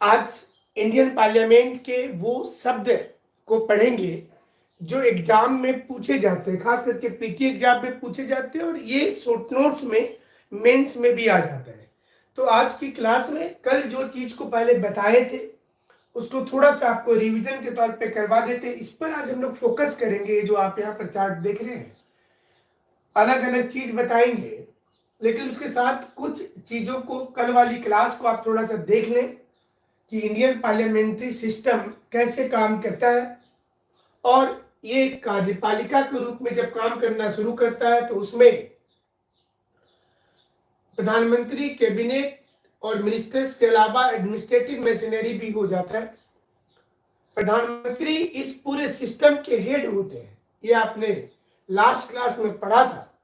आज Indian parliament के वो शब्द को पढ़ेंगे जो एग्जाम में पूछे जाते हैं, खास करके पीटी एग्जाम में पूछे जाते हैं और ये शॉर्ट नोट्स में मेंस में भी आ जाता है। तो आज की क्लास में कल जो चीज को पहले बताए थे उसको थोड़ा सा आपको रिवीजन के तौर पे करवा देते हैं। इस पर आज हम लोग फोकस करेंगे। जो आप यहाँ पर चार्ट देख रहे हैं, अलग अलग चीज बताएंगे, लेकिन उसके साथ कुछ चीजों को कल वाली क्लास को आप थोड़ा सा देख लें कि इंडियन पार्लियामेंट्री सिस्टम कैसे काम करता है और ये कार्यपालिका के रूप में जब काम करना शुरू करता है तो उसमें प्रधानमंत्री, कैबिनेट और मिनिस्टर्स के अलावा एडमिनिस्ट्रेटिव मशीनरी भी हो जाता है। प्रधानमंत्री इस पूरे सिस्टम के हेड होते हैं। ये आपने लास्ट क्लास में पढ़ा था।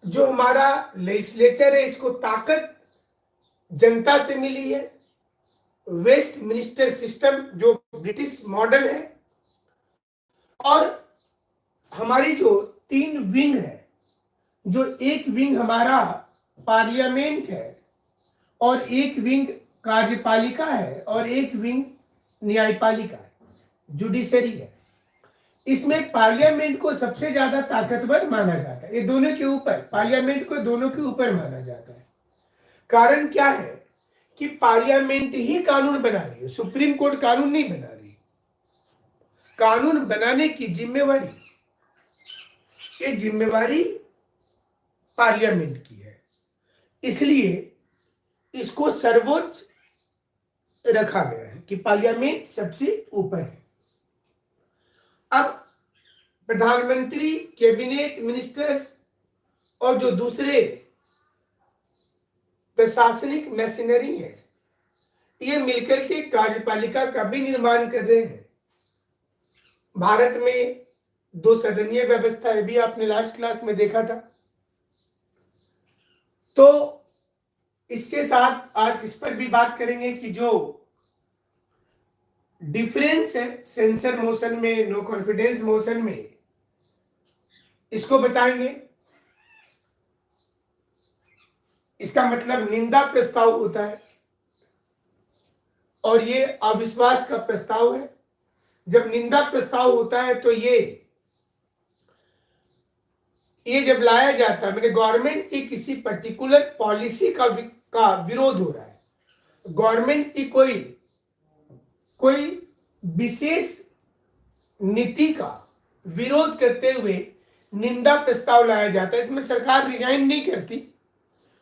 जो हमारा लेजिस्लेचर है, इसको ताकत जनता से मिली है। वेस्ट मिनिस्टर सिस्टम जो ब्रिटिश मॉडल है, और हमारी जो 3 विंग है, जो एक विंग हमारा पार्लियामेंट है और एक विंग कार्यपालिका है और एक विंग न्यायपालिका है, जुडिशरी है। इसमें पार्लियामेंट को सबसे ज्यादा ताकतवर माना जाता है। ये दोनों के ऊपर, पार्लियामेंट को दोनों के ऊपर माना जाता है। कारण क्या है कि पार्लियामेंट ही कानून बना रही है, सुप्रीम कोर्ट कानून नहीं बना रही। कानून बनाने की जिम्मेवारी, ये जिम्मेवारी पार्लियामेंट की है, इसलिए इसको सर्वोच्च रखा गया है कि पार्लियामेंट सबसे ऊपर है। अब प्रधानमंत्री, कैबिनेट मिनिस्टर्स और जो दूसरे प्रशासनिक मशीनरी है, ये मिलकर के कार्यपालिका का भी निर्माण कर रहे हैं। भारत में 2 सदनीय व्यवस्था है, भी आपने लास्ट क्लास में देखा था। तो इसके साथ आज इस पर भी बात करेंगे कि जो डिफरेंस है सेंसर मोशन में, नो कॉन्फिडेंस मोशन में, इसको बताएंगे। इसका मतलब निंदा प्रस्ताव होता है और ये अविश्वास का प्रस्ताव है। जब निंदा प्रस्ताव होता है तो ये जब लाया जाता है, मैंने गवर्नमेंट की किसी पर्टिकुलर पॉलिसी का विरोध हो रहा है, गवर्नमेंट की कोई विशेष नीति का विरोध करते हुए निंदा प्रस्ताव लाया जाता है। इसमें सरकार रिजाइन नहीं करती,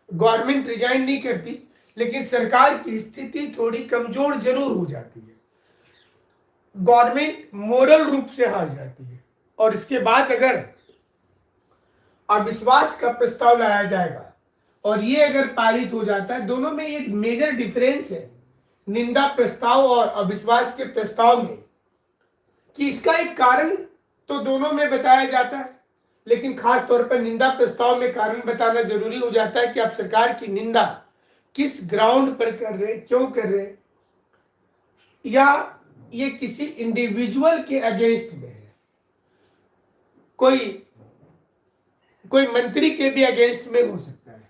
गवर्नमेंट रिजाइन नहीं करती, लेकिन सरकार की स्थिति थोड़ी कमजोर जरूर हो जाती है। गवर्नमेंट मोरल रूप से हार जाती है और इसके बाद अगर अविश्वास का प्रस्ताव लाया जाएगा और ये अगर पारित हो जाता है, दोनों में एक मेजर डिफरेंस है निंदा प्रस्ताव और अविश्वास के प्रस्ताव में, कि इसका एक कारण तो दोनों में बताया जाता है, लेकिन खास तौर पर निंदा प्रस्ताव में कारण बताना जरूरी हो जाता है कि आप सरकार की निंदा किस ग्राउंड पर कर रहे हैं, क्यों कर रहे हैं, या ये किसी इंडिविजुअल के अगेंस्ट में है, कोई मंत्री के भी अगेंस्ट में हो सकता है।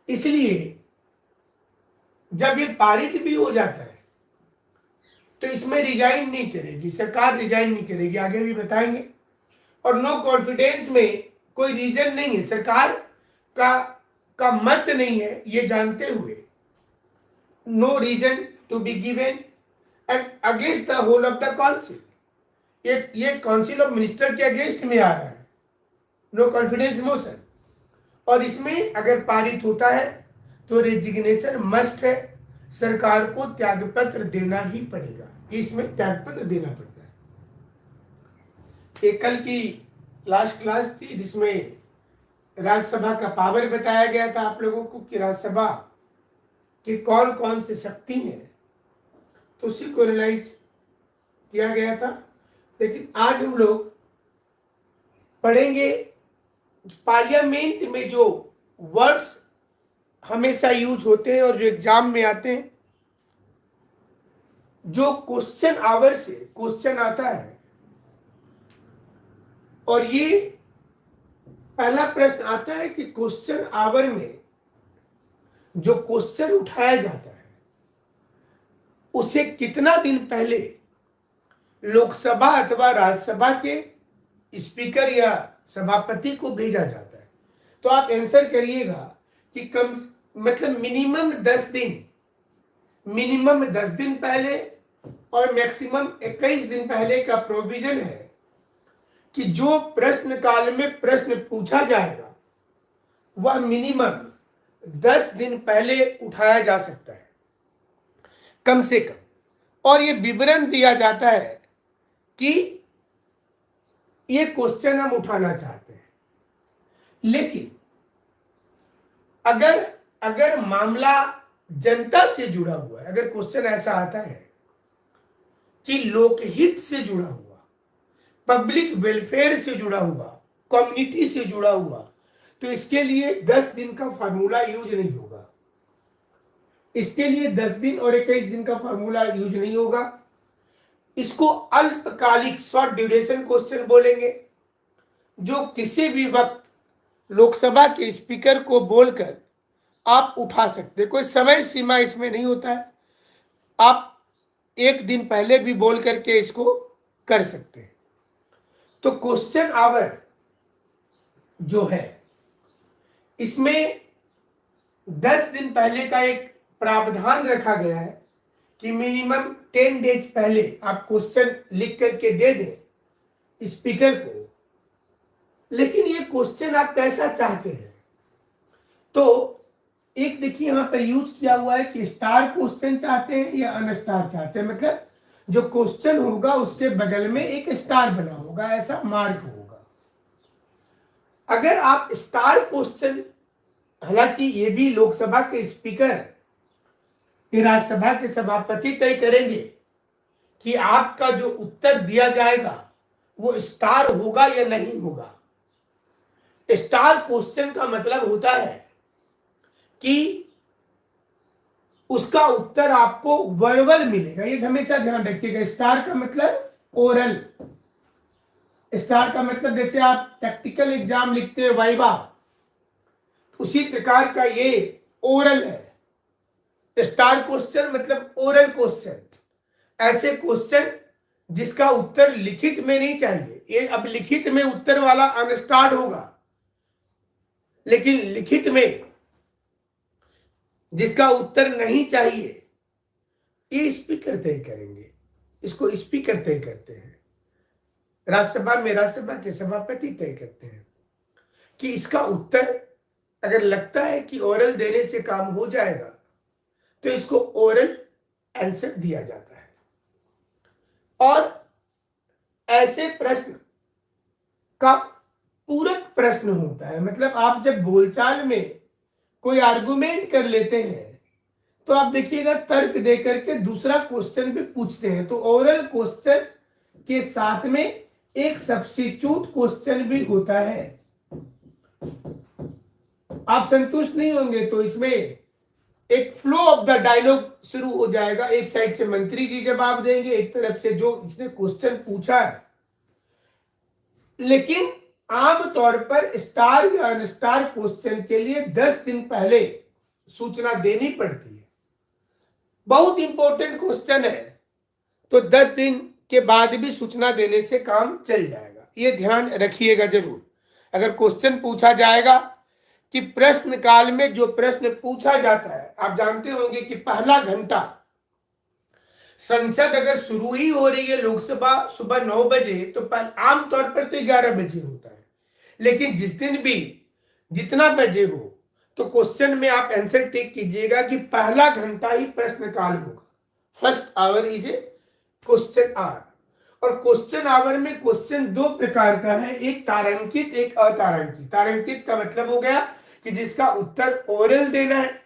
इसलिए जब ये पारित भी हो जाता है तो इसमें रिजाइन नहीं करेगी सरकार, रिजाइन नहीं करेगी, आगे भी बताएंगे। और नो कॉन्फिडेंस में कोई रीजन नहीं है, सरकार का मत नहीं है, ये जानते हुए no reason to be given and against the whole of the council. ये काउंसिल ऑफ मिनिस्टर के अगेंस्ट में आ रहा है, नो कॉन्फिडेंस मोशन। और इसमें अगर पारित होता है तो रेजिग्नेशन मस्ट है, सरकार को त्यागपत्र देना ही पड़ेगा। इसमें त्यागपत्र देना पड़ता है। एक कल की लास्ट क्लास थी जिसमें राज्यसभा का पावर बताया गया था आप लोगों को कि राज्यसभा की कौन कौन से शक्ति है, तो उसी को रियलाइज किया गया था। लेकिन आज हम लोग पढ़ेंगे पार्लियामेंट में जो वर्ड्स हमेशा यूज होते हैं और जो एग्जाम में आते हैं, जो क्वेश्चन आवर से क्वेश्चन आता है, और ये पहला प्रश्न आता है कि क्वेश्चन आवर में जो क्वेश्चन उठाया जाता है उसे कितना दिन पहले लोकसभा अथवा राज्यसभा के स्पीकर या सभापति को भेजा जाता है। तो आप आंसर करिएगा कि कम मतलब मिनिमम 10 दिन पहले और मैक्सिमम 21 दिन पहले का प्रोविजन है कि जो प्रश्न काल में प्रश्न पूछा जाएगा वह मिनिमम 10 दिन पहले उठाया जा सकता है कम से कम। और ये विवरण दिया जाता है कि ये क्वेश्चन हम उठाना चाहते हैं। लेकिन अगर मामला जनता से जुड़ा हुआ है, अगर क्वेश्चन ऐसा आता है कि लोकहित से जुड़ा हुआ, पब्लिक वेलफेयर से जुड़ा हुआ, कम्युनिटी से जुड़ा हुआ, तो इसके लिए 10 दिन का फार्मूला यूज नहीं होगा। इसके लिए 10 दिन और 21 दिन का फार्मूला यूज नहीं होगा। इसको अल्पकालिक शॉर्ट ड्यूरेशन क्वेश्चन बोलेंगे, जो किसी भी वक्त लोकसभा के स्पीकर को बोलकर आप उठा सकते। कोई समय सीमा इसमें नहीं होता है, आप एक दिन पहले भी बोल करके इसको कर सकते हैं। तो क्वेश्चन आवर जो है इसमें 10 दिन पहले का एक प्रावधान रखा गया है कि मिनिमम 10 डेज पहले आप क्वेश्चन लिख करके दे दें स्पीकर को। लेकिन ये क्वेश्चन आप कैसा चाहते हैं, तो एक देखिए यहां पर यूज किया हुआ है कि स्टार क्वेश्चन चाहते हैं या अनस्टार चाहते हैं। मतलब जो क्वेश्चन होगा उसके बगल में एक स्टार बना होगा, ऐसा मार्क होगा। अगर आप स्टार क्वेश्चन, हालांकि ये भी लोकसभा के स्पीकर राज्यसभा के सभापति तय करेंगे कि आपका जो उत्तर दिया जाएगा वो स्टार होगा या नहीं होगा। स्टार क्वेश्चन का मतलब होता है कि उसका उत्तर आपको वर्बल मिलेगा। ये हमेशा ध्यान रखिएगा। स्टार का मतलब ओरल, स्टार का मतलब जैसे आप प्रैक्टिकल एग्जाम लिखते हैं वाइवा, उसी प्रकार का ये ओरल है। स्टार क्वेश्चन मतलब ओरल क्वेश्चन, ऐसे क्वेश्चन जिसका उत्तर लिखित में नहीं चाहिए। ये अब लिखित में उत्तर वाला अनस्टार्ड होगा, लेकिन लिखित में जिसका उत्तर नहीं चाहिए ये स्पीकर तय करेंगे। इसको स्पीकर तय करते हैं। राज्यसभा में राज्यसभा के सभापति तय करते हैं कि इसका उत्तर अगर लगता है कि ओरल देने से काम हो जाएगा तो इसको ओरल आंसर दिया जाता है। और ऐसे प्रश्न का पूरक प्रश्न होता है। मतलब आप जब बोलचाल में कोई आर्गुमेंट कर लेते हैं तो आप देखिएगा तर्क देकर के दूसरा क्वेश्चन भी पूछते हैं। तो ओरल क्वेश्चन के साथ में एक सब्स्टिट्यूट क्वेश्चन भी होता है। आप संतुष्ट नहीं होंगे तो इसमें एक फ्लो ऑफ द डायलॉग शुरू हो जाएगा। एक साइड से मंत्री जी जवाब देंगे, एक तरफ से जो इसने क्वेश्चन पूछा है। लेकिन आमतौर पर स्टार या अनस्टार क्वेश्चन के लिए 10 दिन पहले सूचना देनी पड़ती है। बहुत इंपॉर्टेंट क्वेश्चन है तो 10 दिन के बाद भी सूचना देने से काम चल जाएगा। ये ध्यान रखिएगा जरूर। अगर क्वेश्चन पूछा जाएगा कि प्रश्न काल में जो प्रश्न पूछा जाता है, आप जानते होंगे कि पहला घंटा संसद अगर शुरू ही हो रही है लोकसभा सुबह 9 बजे तो आमतौर पर तो 11 बजे होता है। लेकिन जिस दिन भी जितना बजे हो तो क्वेश्चन में आप आंसर टिक कीजिएगा कि पहला घंटा ही प्रश्न काल होगा। First hour is a question hour. और क्वेश्चन आवर में क्वेश्चन दो प्रकार का है, एक तारांकित एक अतारांकित। तारांकित का मतलब हो गया कि जिसका उत्तर ओरल देना है,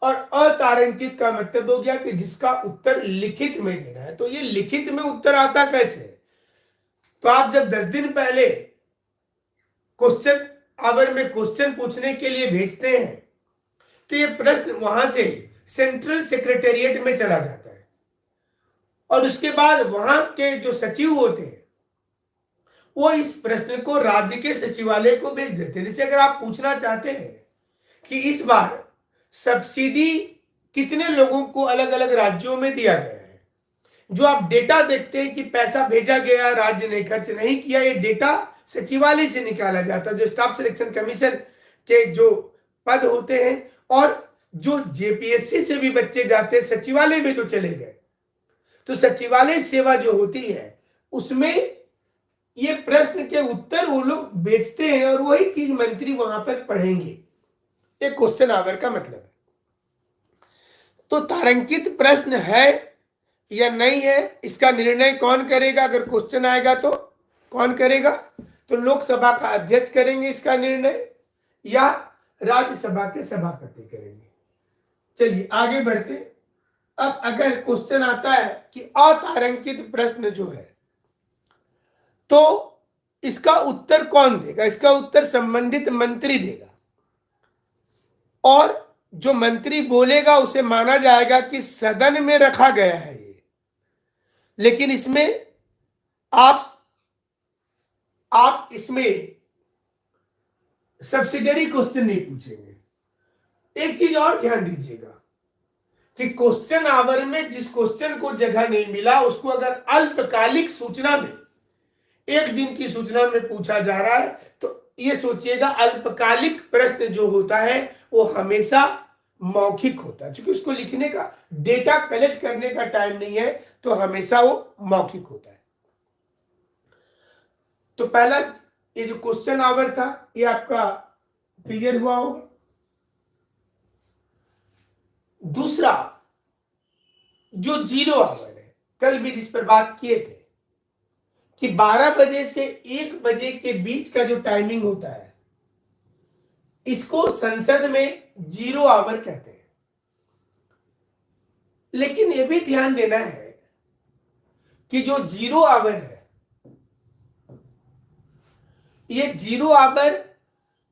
और अतारांकित का मतलब हो गया कि जिसका उत्तर लिखित में देना है। तो ये लिखित में उत्तर आता कैसे? तो आप जब 10 दिन पहले क्वेश्चन आवर में क्वेश्चन पूछने के लिए भेजते हैं तो ये प्रश्न वहां से सेंट्रल सेक्रेटेरिएट में चला जाता है और उसके बाद वहां के जो सचिव होते हैं वो इस प्रश्न को राज्य के सचिवालय को भेज देते हैं। जैसे अगर आप पूछना चाहते हैं कि इस बार सब्सिडी कितने लोगों को अलग अलग राज्यों में दिया गया है। जो आप डेटा देखते हैं कि पैसा भेजा गया, राज्य ने खर्च नहीं किया, ये डेटा सचिवालय से निकाला जाता है। जो स्टाफ सिलेक्शन कमीशन के जो पद होते हैं और जो जेपीएससी से भी बच्चे जाते हैं सचिवालय में जो चले गए, तो सचिवालय सेवा जो होती है उसमें ये प्रश्न के उत्तर वो लोग बेचते हैं और वही चीज मंत्री वहां पर पढ़ेंगे। एक क्वेश्चन आवर का मतलब है। तो तारांकित प्रश्न है या नहीं है, इसका निर्णय कौन करेगा? अगर क्वेश्चन आएगा तो कौन करेगा? तो लोकसभा का अध्यक्ष करेंगे इसका निर्णय, या राज्यसभा के सभापति करेंगे। चलिए आगे बढ़ते। अब अगर क्वेश्चन आता है कि अतारांकित प्रश्न जो है तो इसका उत्तर कौन देगा? इसका उत्तर संबंधित मंत्री देगा, और जो मंत्री बोलेगा उसे माना जाएगा कि सदन में रखा गया है ये। लेकिन इसमें आप इसमें सब्सिडियरी क्वेश्चन नहीं पूछेंगे। एक चीज और ध्यान दीजिएगा कि क्वेश्चन आवर में जिस क्वेश्चन को जगह नहीं मिला उसको अगर अल्पकालिक सूचना में, एक दिन की सूचना में पूछा जा रहा है, तो ये सोचिएगा अल्पकालिक प्रश्न जो होता है वो हमेशा मौखिक होता है, क्योंकि उसको लिखने का, डेटा कलेक्ट करने का टाइम नहीं है, तो हमेशा वो मौखिक होता है। तो पहला ये जो क्वेश्चन आवर था ये आपका क्लियर हुआ होगा। दूसरा जो 0 आवर है, कल भी जिस पर बात किए थे कि 12 बजे से 1 बजे के बीच का जो टाइमिंग होता है इसको संसद में 0 आवर कहते हैं। लेकिन यह भी ध्यान देना है कि जो 0 आवर है, ये 0 आवर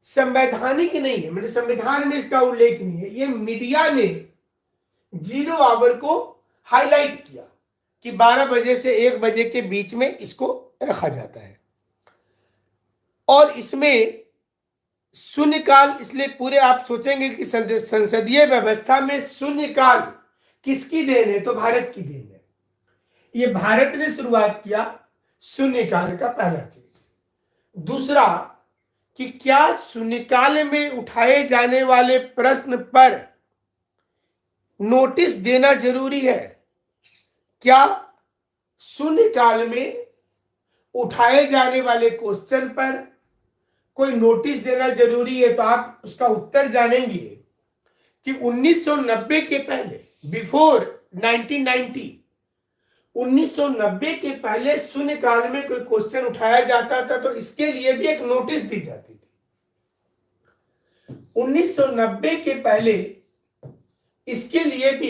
संवैधानिक नहीं है, मैंने संविधान में इसका उल्लेख नहीं है। ये मीडिया ने 0 आवर को हाईलाइट किया कि 12 बजे से 1 बजे के बीच में इसको रखा जाता है। और इसमें शून्यकाल, इसलिए पूरे आप सोचेंगे कि संसदीय व्यवस्था में शून्यकाल किसकी देन है? तो भारत की देन है। ये भारत ने शुरुआत किया शून्यकाल का, पहला चीज। दूसरा कि क्या शून्यकाल में उठाए जाने वाले प्रश्न पर नोटिस देना जरूरी है? क्या शून्यकाल में उठाए जाने वाले क्वेश्चन पर कोई नोटिस देना जरूरी है? तो आप उसका उत्तर जानेंगे कि 1990 के पहले, बिफोर 1990, 1990 के पहले शून्यकाल में कोई क्वेश्चन उठाया जाता था तो इसके लिए भी एक नोटिस दी जाती थी। 1990 के पहले इसके लिए भी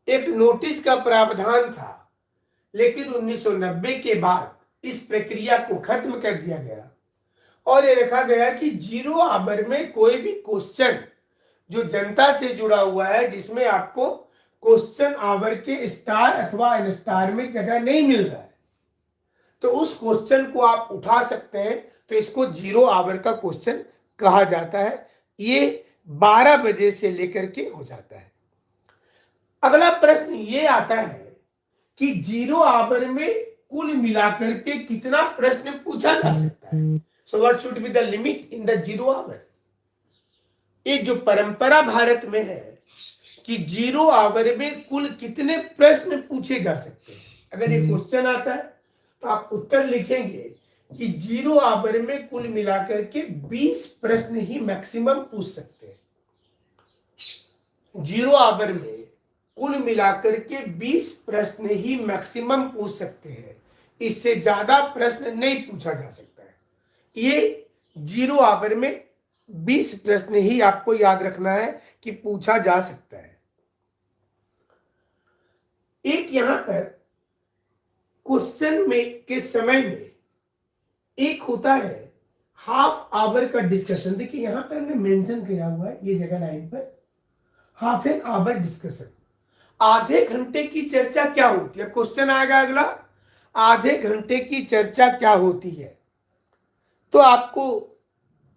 एक नोटिस का प्रावधान था, लेकिन 1990 के बाद इस प्रक्रिया को खत्म कर दिया गया और ये रखा गया कि 0 आवर में कोई भी क्वेश्चन जो जनता से जुड़ा हुआ है, जिसमें आपको क्वेश्चन आवर के स्टार अथवा एन स्टार में जगह नहीं मिल रहा है, तो उस क्वेश्चन को आप उठा सकते हैं। तो इसको 0 आवर का क्वेश्चन कहा जाता है। ये 12 बजे से लेकर के हो जाता है। अगला प्रश्न ये आता है कि 0 आवर में कुल मिलाकर के कितना प्रश्न पूछा जा सकता है? So what should be the limit in the 0 hour? ये जो परंपरा भारत में है कि 0 आवर में कुल कितने प्रश्न पूछे जा सकते हैं। अगर ये क्वेश्चन आता है तो आप उत्तर लिखेंगे कि 0 आवर में कुल मिलाकर के 20 प्रश्न ही मैक्सिमम पूछ सकते हैं। 0 आवर में कुल मिलाकर के 20 प्रश्न ही मैक्सिमम पूछ सकते हैं, इससे ज्यादा प्रश्न नहीं पूछा जा सकता है। ये 0 आवर में 20 प्रश्न ही आपको याद रखना है कि पूछा जा सकता है। एक यहां पर क्वेश्चन में के समय में एक होता है हाफ आवर का डिस्कशन। देखिए यहां पर हमने मेंशन किया हुआ है, ये जगह लाइन पर हाफ एन आवर डिस्कशन। आधे घंटे की चर्चा क्या होती है? क्वेश्चन आएगा अगला, आधे घंटे की चर्चा क्या होती है? तो आपको,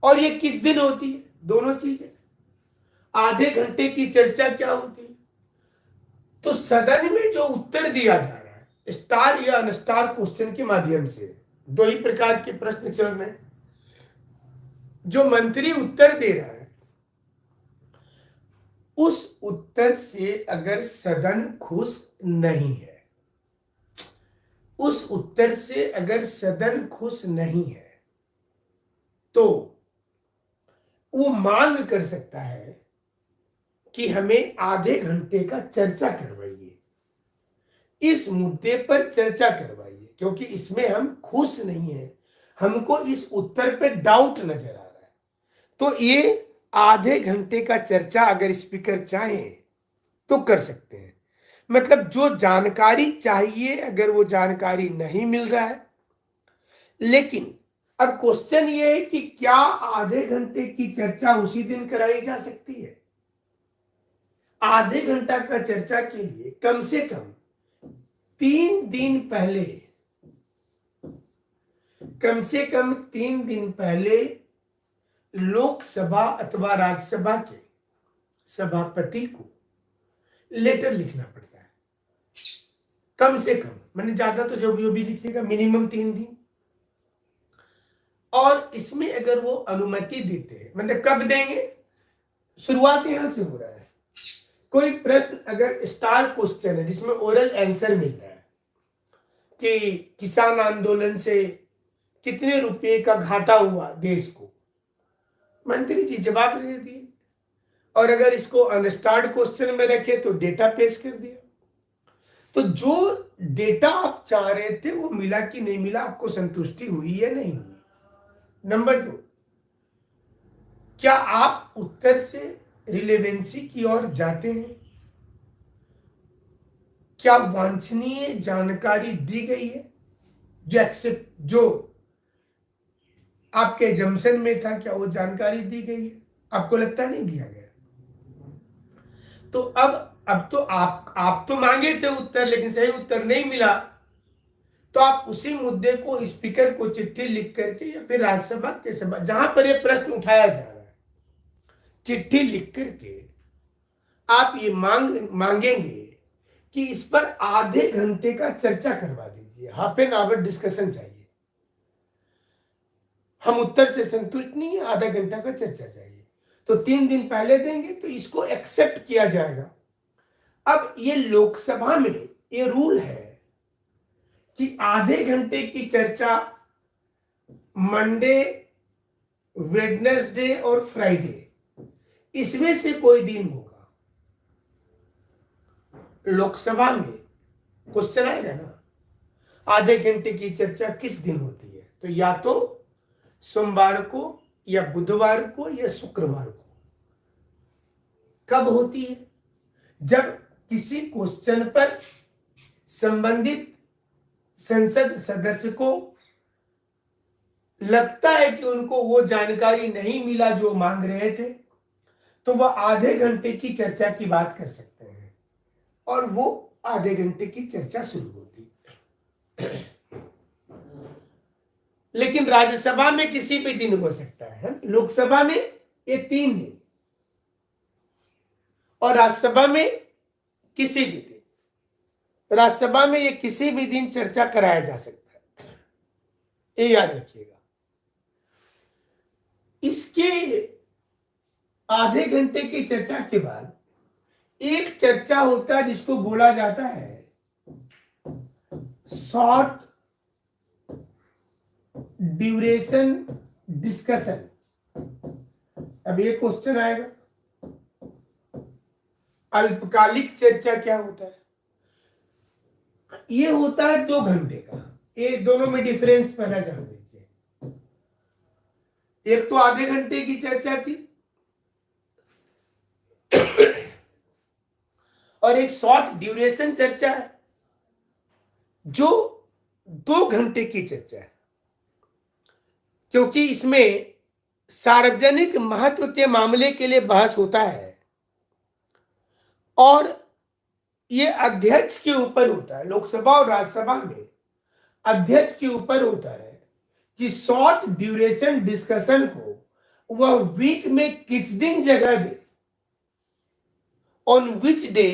और ये किस दिन होती है? दोनों चीजें। आधे घंटे की चर्चा क्या होती है? तो सदन में जो उत्तर दिया जा रहा है स्टार या अनस्टार क्वेश्चन के माध्यम से, दो ही प्रकार के प्रश्न चल रहे हैं। जो मंत्री उत्तर दे रहा है उस उत्तर से अगर सदन खुश नहीं है, उस उत्तर से अगर सदन खुश नहीं है तो वो मांग कर सकता है कि हमें आधे घंटे का चर्चा करवाइए, इस मुद्दे पर चर्चा करवाइए, क्योंकि इसमें हम खुश नहीं हैं, हमको इस उत्तर पे डाउट नजर आ रहा है। तो ये आधे घंटे का चर्चा अगर स्पीकर चाहे तो कर सकते हैं। मतलब जो जानकारी चाहिए अगर वो जानकारी नहीं मिल रहा है, लेकिन अब क्वेश्चन ये है कि क्या आधे घंटे की चर्चा उसी दिन कराई जा सकती है? आधे घंटा का चर्चा के लिए कम से कम 3 दिन पहले, कम से कम 3 दिन पहले लोकसभा अथवा राज्यसभा के सभापति को लेटर लिखना पड़ता है। कम से कम, मैंने ज्यादा तो जो भी लिखिएगा, मिनिमम 3 दिन। और इसमें अगर वो अनुमति देते हैं, मतलब कब देंगे, शुरुआत यहां से हो रहा है। कोई प्रश्न अगर स्टार क्वेश्चन है जिसमें ओरल आंसर मिल रहा है कि किसान आंदोलन से कितने रुपए का घाटा हुआ देश को, मंत्री जी जवाब दे दिए। और अगर इसको अनस्टार्ड क्वेश्चन में रखे तो डेटा पेश कर दिया। तो जो डेटा आप चाह रहे थे वो मिला कि नहीं मिला, आपको संतुष्टि हुई या नहीं हुई। नंबर 2, क्या आप उत्तर से रिलेवेंसी की ओर जाते हैं? क्या वांछनीय जानकारी दी गई है? जो आपके जमसन में था, क्या वो जानकारी दी गई है? आपको लगता नहीं दिया गया? तो अब तो आप तो मांगे थे उत्तर, लेकिन सही उत्तर नहीं मिला, तो आप उसी मुद्दे को स्पीकर को चिट्ठी लिख करके या फिर राज्यसभा के सभा जहां पर यह प्रश्न उठाया जा रहा है, चिट्ठी लिख करके आप ये मांगेंगे कि इस पर आधे घंटे का चर्चा करवा दीजिए, हाफ एन आवर डिस्कशन चाहिए, हम उत्तर से संतुष्ट नहीं है, आधा घंटा का चर्चा चाहिए। तो 3 दिन पहले देंगे तो इसको एक्सेप्ट किया जाएगा। अब ये लोकसभा में ये रूल है कि आधे घंटे की चर्चा मंडे, वेडनेसडे और फ्राइडे, इसमें से कोई दिन होगा। लोकसभा में क्वेश्चन आएगा ना, आधे घंटे की चर्चा किस दिन होती है, तो या तो सोमवार को या बुधवार को या शुक्रवार को। कब होती है? जब किसी क्वेश्चन पर संबंधित संसद सदस्य को लगता है कि उनको वो जानकारी नहीं मिला जो मांग रहे थे, तो वह आधे घंटे की चर्चा की बात कर सकते हैं और वो आधे घंटे की चर्चा शुरू होती है। लेकिन राज्यसभा में किसी भी दिन हो सकता है, लोकसभा में ये 3 दिन और राज्यसभा में किसी भी दिन। राज्यसभा में ये किसी भी दिन चर्चा कराया जा सकता है, ये याद रखिएगा। इसके आधे घंटे की चर्चा के बाद एक चर्चा होता है जिसको बोला जाता है शॉर्ट ड्यूरेशन डिस्कशन। अब ये क्वेश्चन आएगा, अल्पकालिक चर्चा क्या होता है? ये होता है 2 घंटे का। ये दोनों में डिफरेंस पहला जान लीजिए। एक तो आधे घंटे की चर्चा थी और एक शॉर्ट ड्यूरेशन चर्चा है जो 2 घंटे की चर्चा है, क्योंकि इसमें सार्वजनिक महत्व के मामले के लिए बहस होता है और ये अध्यक्ष के ऊपर होता है। लोकसभा और राज्यसभा में अध्यक्ष के ऊपर होता है कि शॉर्ट ड्यूरेशन डिस्कशन को वह वीक में किस दिन जगह दे। ऑन विच डे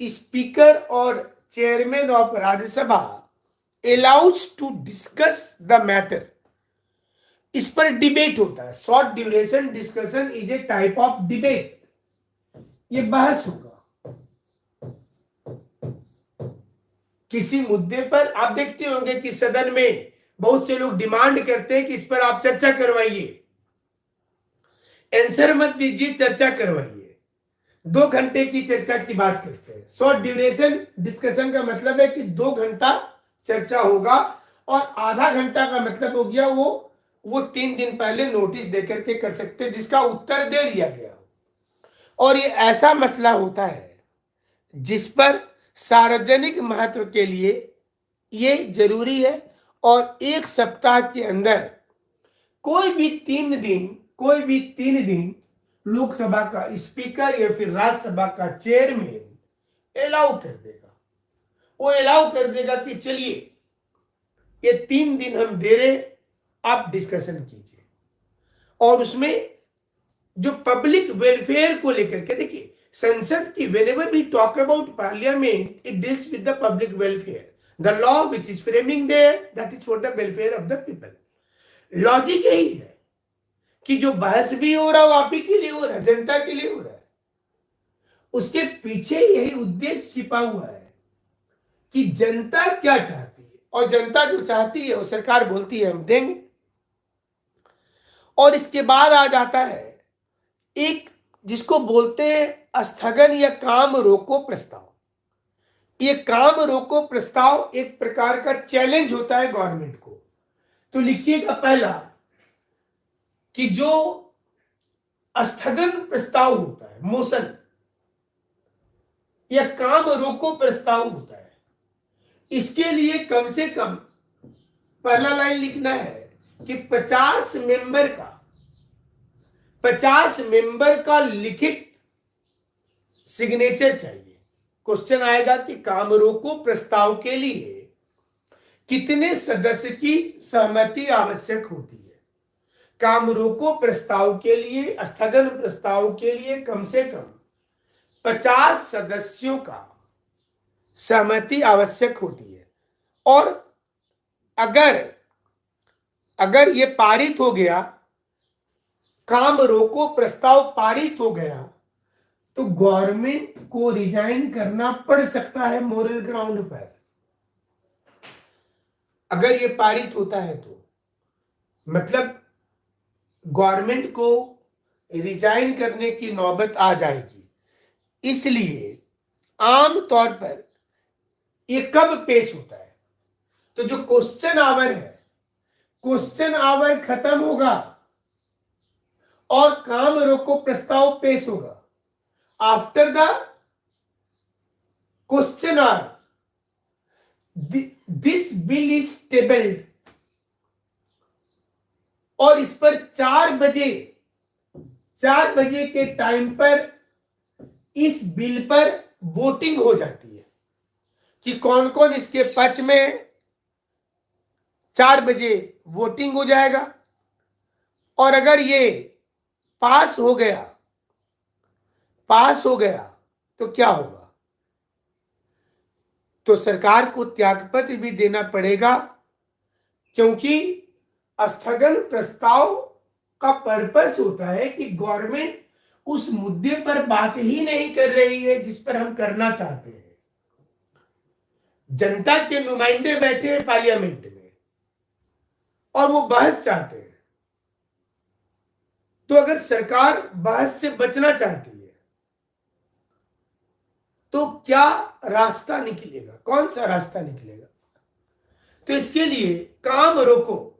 स्पीकर और chairman of Rajya Sabha allows to discuss the matter. इस पर डिबेट होता है। Short duration discussion is a type of debate. ये बहस होगा किसी मुद्दे पर। आप देखते होंगे कि सदन में बहुत से लोग डिमांड करते हैं कि इस पर आप चर्चा करवाइए, आंसर मत दीजिए, चर्चा करवाइए। 2 घंटे की चर्चा की बात करते हैं। शॉर्ट ड्यूरेशन डिस्कशन का मतलब है कि 2 घंटा चर्चा होगा, और आधा घंटा का मतलब हो गया वो 3 दिन पहले नोटिस देकर के कर सकते, जिसका उत्तर दे दिया गया। और ये ऐसा मसला होता है जिस पर सार्वजनिक महत्व के लिए ये जरूरी है, और 1 सप्ताह के अंदर कोई भी 3 दिन लोकसभा का स्पीकर या फिर राज्यसभा का चेयरमैन अलाउ कर देगा। वो अलाउ कर देगा कि चलिए ये 3 दिन हम दे रहे, आप डिस्कशन कीजिए। और उसमें जो पब्लिक वेलफेयर को लेकर के, देखिए संसद की whenever we talk about parliament, it deals with the public welfare. The law which is framing there, that is for the welfare of the people. Logic यही है कि जो बहस भी हो रहा है वो आप ही के लिए हो रहा है, जनता के लिए हो रहा है। उसके पीछे यही उद्देश्य छिपा हुआ है कि जनता क्या चाहती है, और जनता जो चाहती है वो सरकार बोलती है हम देंगे। और इसके बाद आ जाता है एक जिसको बोलते हैं स्थगन या काम रोको प्रस्ताव। ये काम रोको प्रस्ताव एक प्रकार का चैलेंज होता है गवर्नमेंट को। तो लिखिएगा पहला कि जो स्थगन प्रस्ताव होता है, मोशन या काम रोको प्रस्ताव होता है, इसके लिए कम से कम पहला लाइन लिखना है कि 50 मेंबर का लिखित सिग्नेचर चाहिए। क्वेश्चन आएगा कि काम रोको प्रस्ताव के लिए कितने सदस्य की सहमति आवश्यक होती है। काम रोको प्रस्ताव के लिए, स्थगन प्रस्ताव के लिए कम से कम 50 सदस्यों का सहमति आवश्यक होती है। और अगर ये पारित हो गया, काम रोको प्रस्ताव पारित हो गया, तो गवर्नमेंट को रिजाइन करना पड़ सकता है मोरल ग्राउंड पर। अगर ये पारित होता है तो मतलब गवर्नमेंट को रिजाइन करने की नौबत आ जाएगी। इसलिए आम तौर पर ये कब पेश होता है, तो जो क्वेश्चन आवर है, क्वेश्चन आवर खत्म होगा और काम रोको प्रस्ताव पेश होगा। After the question hour this bill is tabled, और इस पर 4 बजे के टाइम पर इस बिल पर वोटिंग हो जाती है कि कौन कौन इसके पक्ष में। 4 बजे वोटिंग हो जाएगा, और अगर ये पास हो गया तो क्या होगा, तो सरकार को त्यागपत्र भी देना पड़ेगा, क्योंकि स्थगन प्रस्ताव का पर्पस होता है कि गवर्नमेंट उस मुद्दे पर बात ही नहीं कर रही है जिस पर हम करना चाहते हैं। जनता के नुमाइंदे बैठे हैं पार्लियामेंट में और वो बहस चाहते हैं। तो अगर सरकार बहस से बचना चाहती है तो क्या रास्ता निकलेगा, कौन सा रास्ता निकलेगा? तो इसके लिए काम रोको,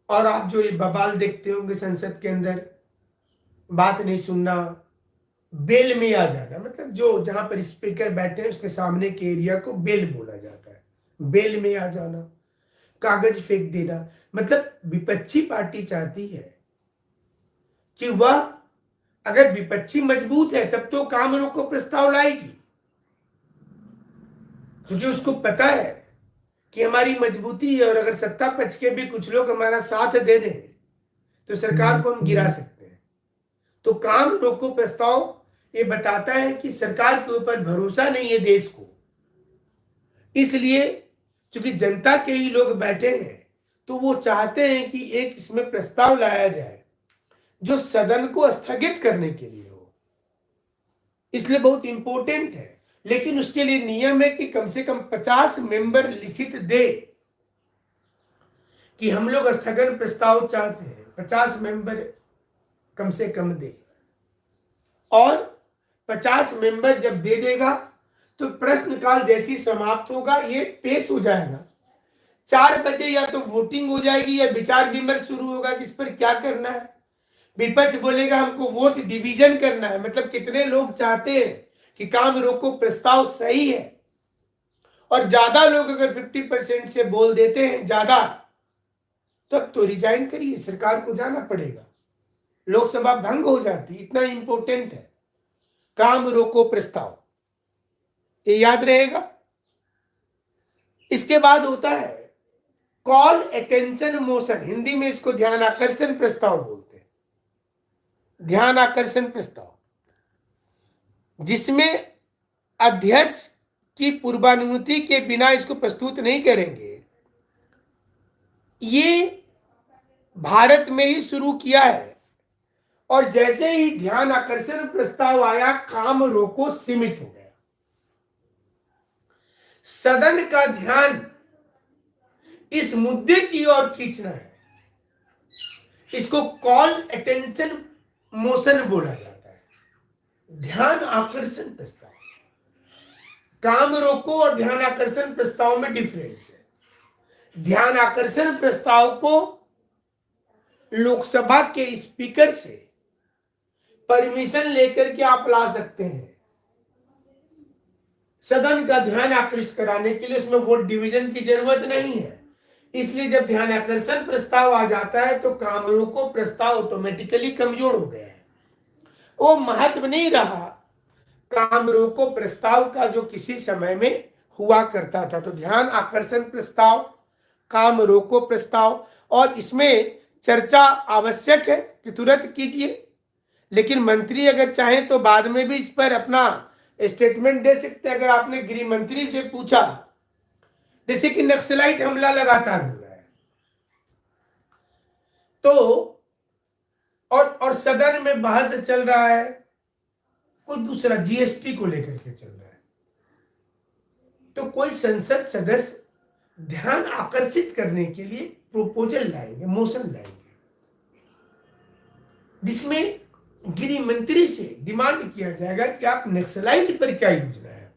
और आप जो ये बवाल देखते होंगे संसद के अंदर, बात नहीं सुनना, बेल में आ जाना, मतलब जो जहां पर स्पीकर बैठे हैं उसके सामने के एरिया को बेल बोला जाता है। बेल में आ जाना, कागज फेंक देना, मतलब विपक्षी पार्टी चाहती है कि वह, अगर विपक्षी मजबूत है तब तो काम रोको प्रस्ताव लाएगी, क्योंकि उसको पता है कि हमारी मजबूती है, और अगर सत्ता पक्ष के भी कुछ लोग हमारा साथ दे दें तो सरकार को हम गिरा सकते हैं। तो काम रोको प्रस्ताव ये बताता है कि सरकार के ऊपर भरोसा नहीं है देश को, इसलिए चूंकि जनता के ही लोग बैठे हैं तो वो चाहते हैं कि एक इसमें प्रस्ताव लाया जाए जो सदन को स्थगित करने के लिए हो, इसलिए बहुत इंपॉर्टेंट है। लेकिन उसके लिए नियम है कि कम से कम 50 मेंबर लिखित दे कि हम लोग स्थगन प्रस्ताव चाहते हैं, 50 मेंबर कम से कम दे, और 50 मेंबर जब दे देगा तो प्रश्नकाल जैसी समाप्त होगा ये पेश हो जाएगा। 4 बजे या तो वोटिंग हो जाएगी या विचार विमर्श शुरू होगा कि इस पर क्या करना है। विपक्ष बोलेगा हमको वोट डिवीजन करना है, मतलब कितने लोग चाहते हैं कि काम रोको प्रस्ताव सही है, और ज्यादा लोग अगर 50% से बोल देते हैं ज्यादा, तब तो रिजाइन करिए, सरकार को जाना पड़ेगा, लोकसभा भंग हो जाती। इतना इंपॉर्टेंट है काम रोको प्रस्ताव, ये याद रहेगा। इसके बाद होता है कॉल अटेंशन मोशन, हिंदी में इसको ध्यान आकर्षण प्रस्ताव बोलते हैं। ध्यान आकर्षण प्रस्ताव जिसमें अध्यक्ष की पूर्वानुमति के बिना इसको प्रस्तुत नहीं करेंगे, ये भारत में ही शुरू किया है, और जैसे ही ध्यान आकर्षण प्रस्ताव आया काम रोको सीमित हो गया। सदन का ध्यान इस मुद्दे की ओर खींचना है, इसको कॉल अटेंशन मोशन बोला जाता है। ध्यान आकर्षण प्रस्ताव, काम रोको और ध्यान आकर्षण प्रस्ताव में डिफरेंस है। ध्यान आकर्षण प्रस्ताव को लोकसभा के स्पीकर से परमिशन लेकर के आप ला सकते हैं सदन का ध्यान आकर्षित कराने के लिए, उसमें वोट डिवीजन की जरूरत नहीं है। इसलिए जब ध्यान आकर्षण प्रस्ताव आ जाता है तो काम रोको प्रस्ताव ऑटोमेटिकली कमजोर हो गया है, वो महत्व नहीं रहा काम रोको प्रस्ताव का जो किसी समय में हुआ करता था। तो ध्यान आकर्षण प्रस्ताव, काम रोको प्रस्ताव, और इसमें चर्चा आवश्यक है कि तुरंत कीजिए, लेकिन मंत्री अगर चाहें तो बाद में भी इस पर अपना स्टेटमेंट दे सकते हैं। अगर आपने गृह मंत्री से पूछा, जैसे कि नक्सलाइट हमला लगातार हो रहा है, तो और सदन में बहस चल रहा है, कोई दूसरा जीएसटी को लेकर के चल रहा है, तो कोई संसद सदस्य ध्यान आकर्षित करने के लिए प्रोपोजल लाएंगे, मोशन लाएंगे, जिसमें गृह मंत्री से डिमांड किया जाएगा कि आप नक्सलाइट पर क्या योजना है,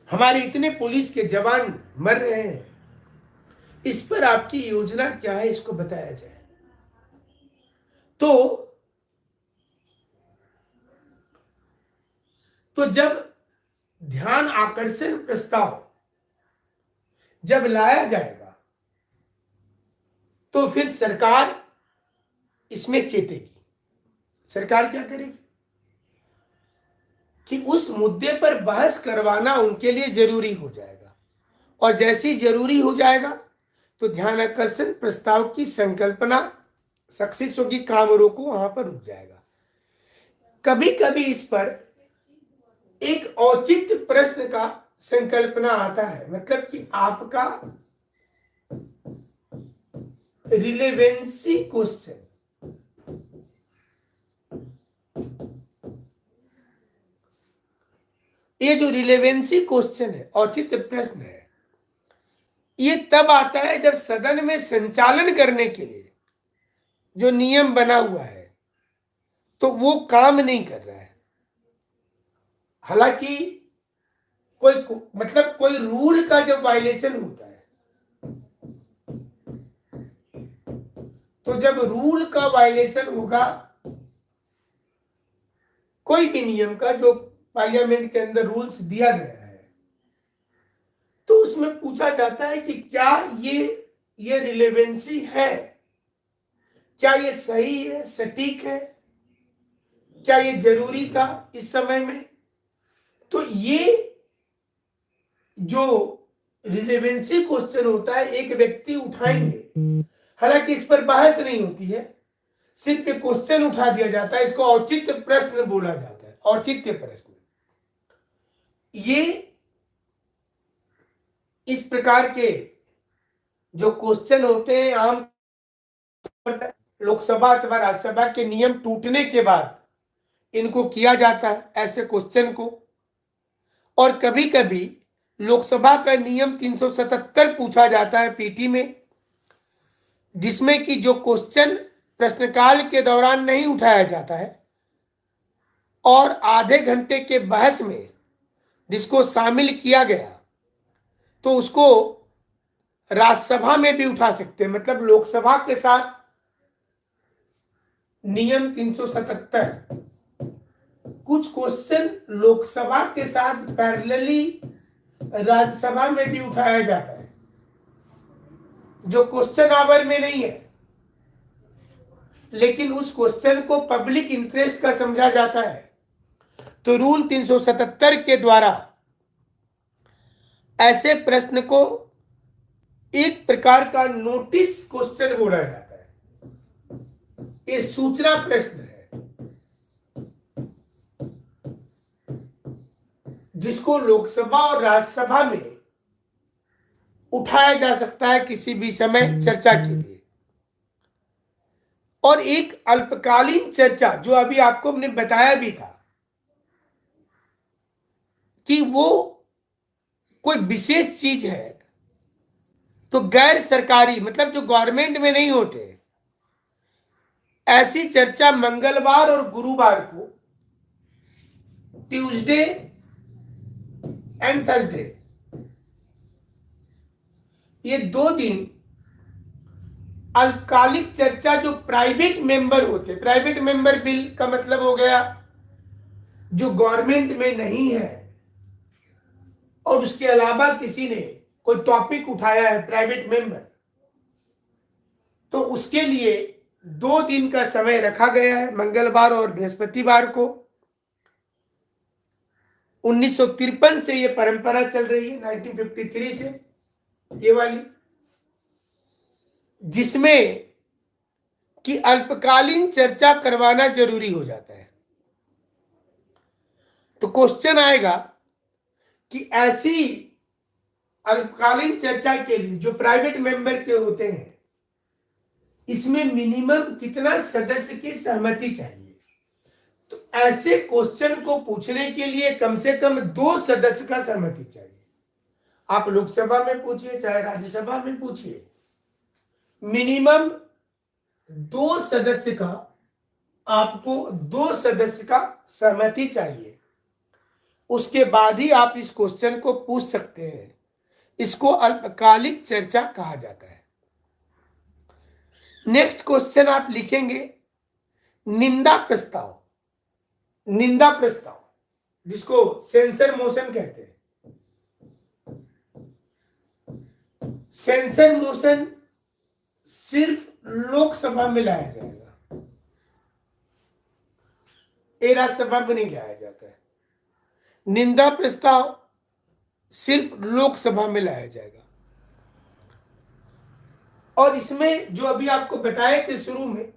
हमारे इतने पुलिस के जवान मर रहे हैं, इस पर आपकी योजना क्या है, इसको बताया जाए। तो जब ध्यान आकर्षण प्रस्ताव जब लाया जाएगा तो फिर सरकार इसमें चेतेगी। सरकार क्या करेगी कि उस मुद्दे पर बहस करवाना उनके लिए जरूरी हो जाएगा, और जैसे ही जरूरी हो जाएगा तो ध्यान आकर्षण प्रस्ताव की संकल्पना सक्सेस होगी, काम रोको वहां पर रुक जाएगा। कभी कभी इस पर एक औचित्य प्रश्न का संकल्पना आता है, मतलब कि आपका रिलेवेंसी क्वेश्चन, ये जो रिलेवेंसी क्वेश्चन है, औचित्य प्रश्न है, ये तब आता है जब सदन में संचालन करने के लिए जो नियम बना हुआ है तो वो काम नहीं कर रहा है। हालांकि कोई रूल का जब वायलेशन होता है, तो जब रूल का वायलेशन होगा, कोई भी नियम का जो पार्लियामेंट के अंदर रूल्स दिया गया है, तो उसमें पूछा जाता है कि क्या ये रिलेवेंसी है, क्या ये सही है, सटीक है, क्या ये जरूरी था इस समय में। तो ये जो रिलेवेंसी क्वेश्चन होता है एक व्यक्ति उठाएंगे, हालांकि इस पर बहस नहीं होती है, सिर्फ एक क्वेश्चन उठा दिया जाता है, इसको औचित्य प्रश्न बोला जाता है, औचित्य प्रश्न। ये इस प्रकार के जो क्वेश्चन होते हैं आम लोकसभा अथवा राज्यसभा के नियम टूटने के बाद इनको किया जाता है, ऐसे क्वेश्चन को। और कभी कभी लोकसभा का नियम 377 पूछा जाता है पीटी में, जिसमें कि जो क्वेश्चन प्रश्नकाल के दौरान नहीं उठाया जाता है और आधे घंटे के बहस में जिसको शामिल किया गया, तो उसको राज्यसभा में भी उठा सकते हैं। मतलब लोकसभा के साथ नियम 377 कुछ क्वेश्चन लोकसभा के साथ पैरेलली राज्यसभा में भी उठाया जाता है, जो क्वेश्चन आवर में नहीं है, लेकिन उस क्वेश्चन को पब्लिक इंटरेस्ट का समझा जाता है। तो रूल 377 के द्वारा ऐसे प्रश्न को एक प्रकार का नोटिस क्वेश्चन बोला जाता है, ये सूचना प्रश्न है, जिसको लोकसभा और राज्यसभा में उठाया जा सकता है किसी भी समय चर्चा के लिए। और एक अल्पकालीन चर्चा, जो अभी आपको हमने बताया भी था कि वो कोई विशेष चीज है, तो गैर सरकारी मतलब जो गवर्नमेंट में नहीं होते, ऐसी चर्चा मंगलवार और गुरुवार को, ट्यूसडे एंड थर्सडे, ये 2 दिन अल्पकालिक चर्चा जो प्राइवेट मेंबर होते, प्राइवेट मेंबर बिल का मतलब हो गया जो गवर्नमेंट में नहीं है और उसके अलावा किसी ने कोई टॉपिक उठाया है, प्राइवेट मेंबर, तो उसके लिए 2 दिन का समय रखा गया है, मंगलवार और बृहस्पतिवार को। 1953 से ये परंपरा चल रही है, 1953 से ये वाली, जिसमें कि अल्पकालीन चर्चा करवाना जरूरी हो जाता है। तो क्वेश्चन आएगा कि ऐसी अल्पकालीन चर्चा के लिए जो प्राइवेट मेंबर के होते हैं, इसमें मिनिमम कितना सदस्य की सहमति चाहिए। तो ऐसे क्वेश्चन को पूछने के लिए कम से कम 2 सदस्य का सहमति चाहिए। आप लोकसभा में पूछिए चाहे राज्यसभा में पूछिए, मिनिमम 2 सदस्य का, आपको 2 सदस्य का सहमति चाहिए, उसके बाद ही आप इस क्वेश्चन को पूछ सकते हैं। इसको अल्पकालिक चर्चा कहा जाता है। नेक्स्ट क्वेश्चन आप लिखेंगे निंदा प्रस्ताव। निंदा प्रस्ताव जिसको सेंसर मोशन कहते हैं। सेंसर मोशन सिर्फ लोकसभा में लाया जाएगा, ये राज्यसभा में नहीं लाया जाता है। निंदा प्रस्ताव सिर्फ लोकसभा में लाया जाएगा। और इसमें जो अभी आपको बताए थे शुरू में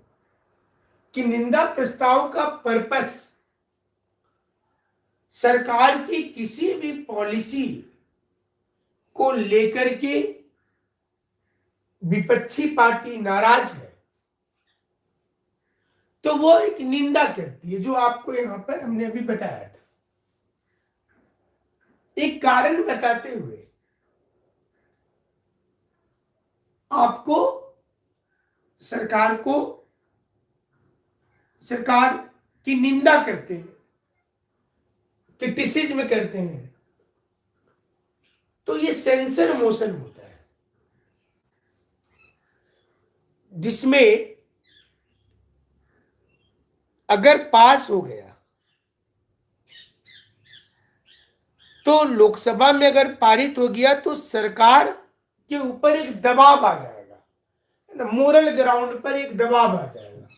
कि निंदा प्रस्ताव का पर्पस सरकार की किसी भी पॉलिसी को लेकर के विपक्षी पार्टी नाराज है तो वो एक निंदा करती है, जो आपको यहां पर हमने अभी बताया था। एक कारण बताते हुए आपको सरकार की निंदा करते हैं, क्रिटिसिज्म करते हैं, तो ये सेंसर मोशन होता है, जिसमें अगर पास हो गया तो लोकसभा में अगर पारित हो गया तो सरकार के ऊपर एक दबाव आ जाएगा, मोरल ग्राउंड पर एक दबाव आ जाएगा।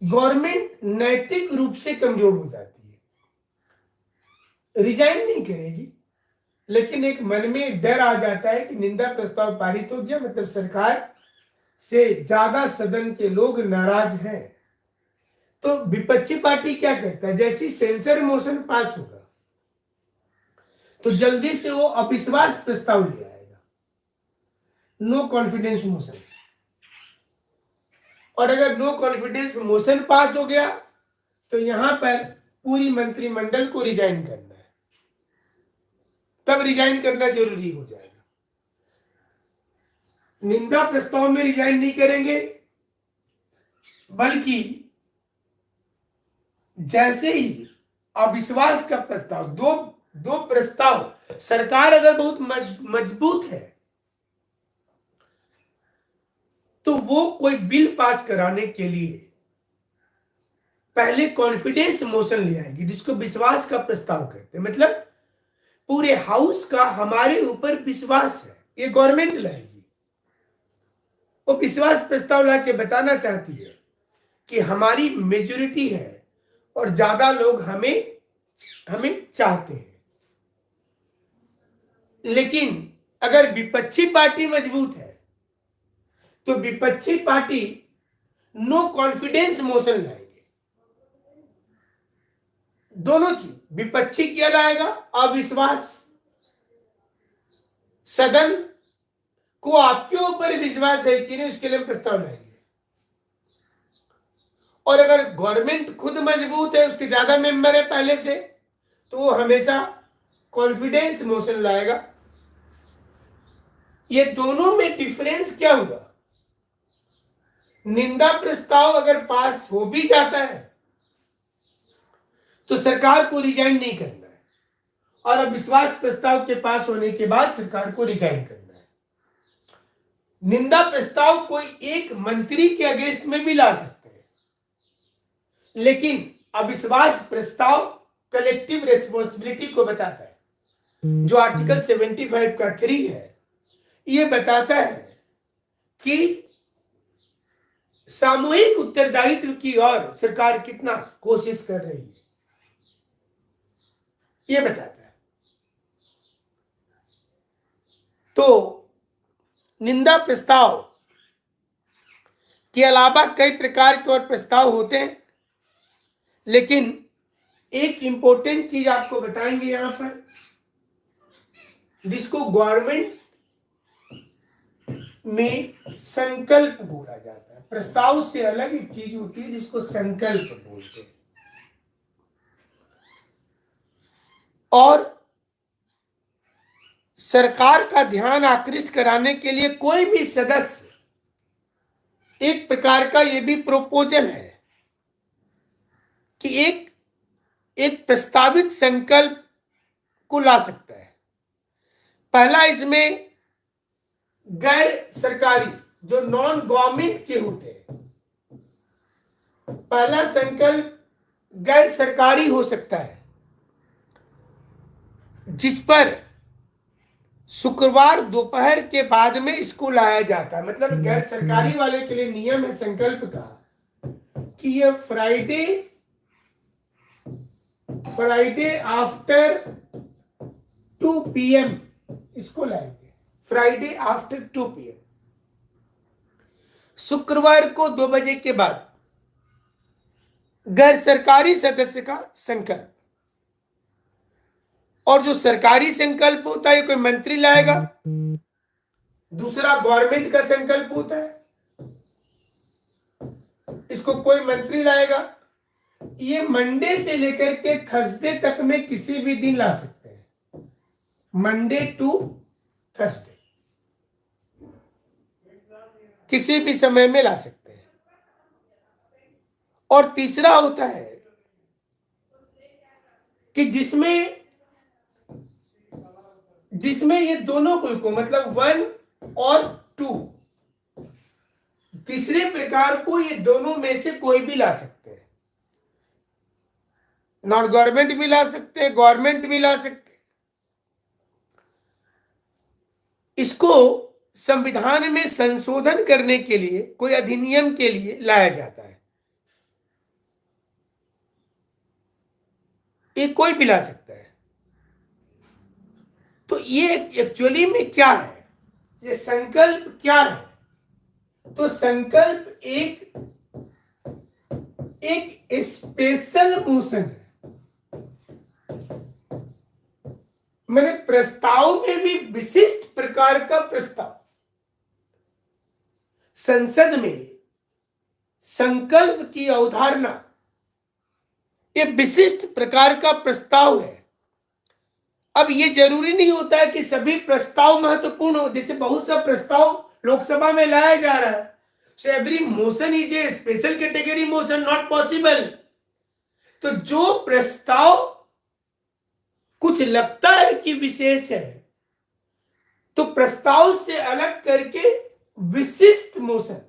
गवर्नमेंट नैतिक रूप से कमजोर हो जाती है, रिजाइन नहीं करेगी, लेकिन एक मन में डर आ जाता है कि निंदा प्रस्ताव पारित हो गया, मतलब सरकार से ज्यादा सदन के लोग नाराज हैं, तो विपक्षी पार्टी क्या करता है, जैसे सेंसर मोशन पास होगा तो जल्दी से वो अविश्वास प्रस्ताव ले आएगा, नो कॉन्फिडेंस मोशन। और अगर नो कॉन्फिडेंस मोशन पास हो गया तो यहां पर पूरी मंत्रिमंडल को रिजाइन करना है, तब रिजाइन करना जरूरी हो जाएगा। निंदा प्रस्ताव में रिजाइन नहीं करेंगे, बल्कि जैसे ही अविश्वास का प्रस्ताव, दो प्रस्ताव, सरकार अगर बहुत मजबूत है तो वो कोई बिल पास कराने के लिए पहले कॉन्फिडेंस मोशन ले आएगी, जिसको विश्वास का प्रस्ताव कहते हैं। मतलब पूरे हाउस का हमारे ऊपर विश्वास है, ये गवर्नमेंट लाएगी। वो विश्वास प्रस्ताव लाके बताना चाहती है कि हमारी मेजॉरिटी है और ज्यादा लोग हमें चाहते हैं। लेकिन अगर विपक्षी पार्टी मजबूत है तो विपक्षी पार्टी नो कॉन्फिडेंस मोशन लाएगी। दोनों चीज, विपक्षी क्या लाएगा, अविश्वास, सदन को आपके ऊपर विश्वास है कि नहीं उसके लिए प्रस्ताव लाएंगे। और अगर गवर्नमेंट खुद मजबूत है, उसके ज्यादा मेंबर है पहले से, तो वो हमेशा कॉन्फिडेंस मोशन लाएगा। ये दोनों में डिफरेंस क्या हुआ, निंदा प्रस्ताव अगर पास हो भी जाता है तो सरकार को रिजाइन नहीं करना है, और अविश्वास प्रस्ताव के पास होने के बाद सरकार को रिजाइन करना है। निंदा प्रस्ताव कोई एक मंत्री के अगेंस्ट में भी ला सकते हैं, लेकिन अविश्वास प्रस्ताव कलेक्टिव रेस्पॉन्सिबिलिटी को बताता है, जो आर्टिकल 75 का 3 है। ये बताता है कि सामूहिक उत्तरदायित्व की ओर सरकार कितना कोशिश कर रही है, ये बताता है। तो निंदा प्रस्ताव के अलावा कई प्रकार के और प्रस्ताव होते हैं, लेकिन एक इंपॉर्टेंट चीज आपको बताएंगे यहां पर, जिसको गवर्नमेंट में संकल्प बोला जाता है। प्रस्ताव से अलग एक चीज होती है जिसको संकल्प बोलते हैं। और सरकार का ध्यान आकृष्ट कराने के लिए कोई भी सदस्य एक प्रकार का यह भी प्रोपोजल है कि एक प्रस्तावित संकल्प को ला सकता है। पहला, इसमें गैर सरकारी, जो नॉन गवर्नमेंट के होते हैं, पहला संकल्प गैर सरकारी हो सकता है, जिस पर शुक्रवार दोपहर के बाद में इसको लाया जाता है। मतलब गैर सरकारी वाले के लिए नियम है संकल्प का कि ये फ्राइडे आफ्टर 2 PM इसको लाएंगे, फ्राइडे आफ्टर 2 PM, शुक्रवार को 2 बजे के बाद गैर सरकारी सदस्य का संकल्प। और जो सरकारी संकल्प होता है कोई मंत्री लाएगा, दूसरा गवर्नमेंट का संकल्प होता है, इसको कोई मंत्री लाएगा। ये मंडे से लेकर के थर्सडे तक में किसी भी दिन ला सकते हैं, मंडे टू थर्सडे किसी भी समय में ला सकते हैं। और तीसरा होता है कि जिसमें ये दोनों को मतलब 1 और 2, तीसरे प्रकार को ये दोनों में से कोई भी ला सकते हैं। नॉन गवर्नमेंट भी ला सकते हैं, गवर्नमेंट भी ला सकते हैं। इसको संविधान में संशोधन करने के लिए, कोई अधिनियम के लिए लाया जाता है। ये कोई भी ला सकता है। तो ये एक्चुअली में क्या है, ये संकल्प क्या है, तो संकल्प एक स्पेशल मोशन है। मैंने प्रस्ताव में भी विशिष्ट प्रकार का प्रस्ताव, संसद में संकल्प की अवधारणा ये विशिष्ट प्रकार का प्रस्ताव है। अब ये जरूरी नहीं होता है कि सभी प्रस्ताव महत्वपूर्ण हो। जैसे बहुत सा प्रस्ताव लोकसभा में लाया जा रहा है, so every motion is a special category motion, not possible। तो जो प्रस्ताव कुछ लगता है कि विशेष है, तो प्रस्ताव से अलग करके विशिष्ट मोशन,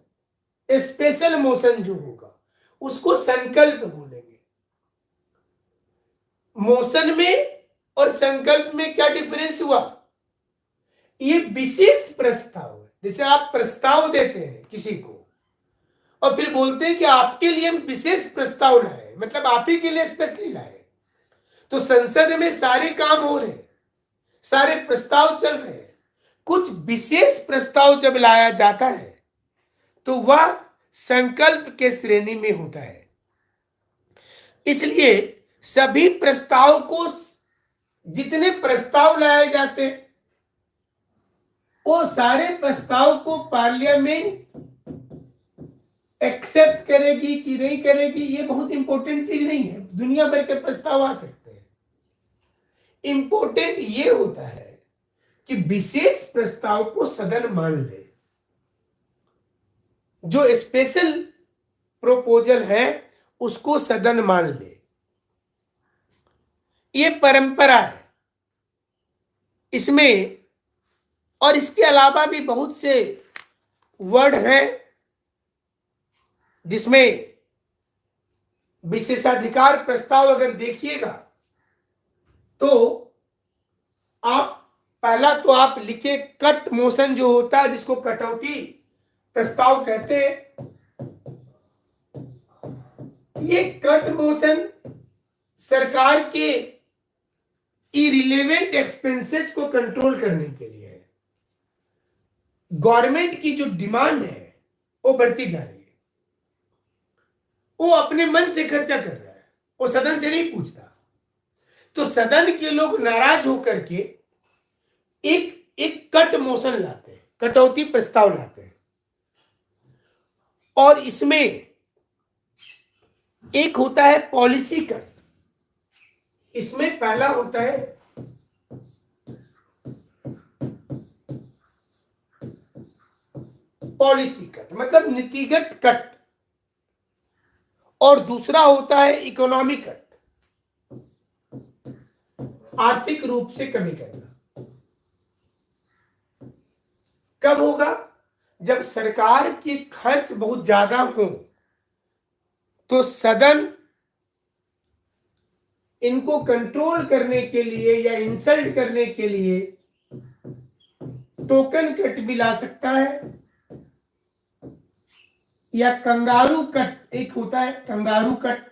स्पेशल मोशन जो होगा उसको संकल्प बोलेंगे। मोशन में और संकल्प में क्या डिफरेंस हुआ? ये विशेष प्रस्ताव है। जैसे आप प्रस्ताव देते हैं किसी को और फिर बोलते हैं कि आपके लिए हम विशेष प्रस्ताव लाए, मतलब आप ही के लिए स्पेशली लाए। तो संसद में सारे काम हो रहे हैं, सारे प्रस्ताव चल रहे हैं, कुछ विशेष प्रस्ताव जब लाया जाता है तो वह संकल्प के श्रेणी में होता है। इसलिए सभी प्रस्ताव को, जितने प्रस्ताव लाए जाते हैं वो सारे प्रस्ताव को पार्लियामेंट एक्सेप्ट करेगी कि नहीं करेगी, ये बहुत इंपॉर्टेंट चीज नहीं है। दुनिया भर के प्रस्ताव आ सकते हैं। इंपॉर्टेंट ये होता है कि विशेष प्रस्ताव को सदन मान ले। जो स्पेशल प्रोपोजल है उसको सदन मान ले, ये परंपरा है इसमें। और इसके अलावा भी बहुत से वर्ड हैं जिसमें विशेषाधिकार प्रस्ताव अगर देखिएगा तो आप पहला तो आप लिखे कट मोशन जो होता है, जिसको कटौती प्रस्ताव कहते हैं। ये कट मोशन सरकार के इरिलेवेंट एक्सपेंसेस को कंट्रोल करने के लिए है। गवर्नमेंट की जो डिमांड है वो बढ़ती जा रही है, वो अपने मन से खर्चा कर रहा है, वो सदन से नहीं पूछता। तो सदन के लोग नाराज होकर के एक कट मोशन लाते हैं, कटौती प्रस्ताव लाते हैं। और इसमें एक होता है पॉलिसी कट। इसमें पहला होता है पॉलिसी कट, मतलब नीतिगत कट, और दूसरा होता है इकोनॉमी कट, आर्थिक रूप से कमी करना। कब होगा? जब सरकार की खर्च बहुत ज्यादा हो तो सदन इनको कंट्रोल करने के लिए या इंसल्ट करने के लिए टोकन कट भी ला सकता है, या कंगारू कट एक होता है, कंगारू कट।